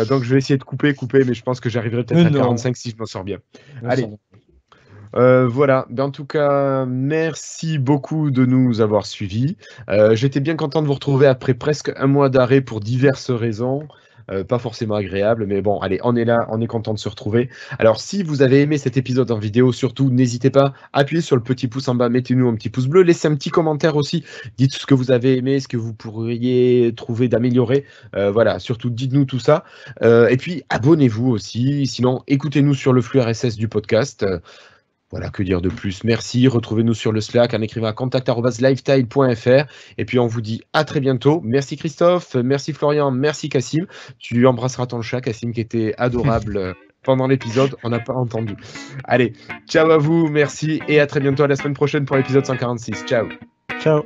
Donc je vais essayer de couper, mais je pense que j'arriverai peut-être à 45 si je m'en sors bien. Allez. Voilà, en tout cas, merci beaucoup de nous avoir suivis. J'étais bien content de vous retrouver après presque un mois d'arrêt pour diverses raisons. Pas forcément agréable, mais bon, allez, on est là, on est content de se retrouver. Alors, si vous avez aimé cet épisode en vidéo, surtout, n'hésitez pas, appuyez sur le petit pouce en bas, mettez-nous un petit pouce bleu, laissez un petit commentaire aussi, dites ce que vous avez aimé, ce que vous pourriez trouver d'améliorer. Voilà, surtout, dites-nous tout ça. Et puis, abonnez-vous aussi, sinon, écoutez-nous sur le flux RSS du podcast. Voilà, que dire de plus? Merci, retrouvez-nous sur le Slack en écrivant à contact@lifetile.fr et puis on vous dit à très bientôt. Merci Christophe, merci Florian, merci Cassim. Tu embrasseras ton chat, Cassim, qui était adorable pendant l'épisode, on n'a pas entendu. Allez, ciao à vous, merci et à très bientôt à la semaine prochaine pour l'épisode 146. Ciao. Ciao.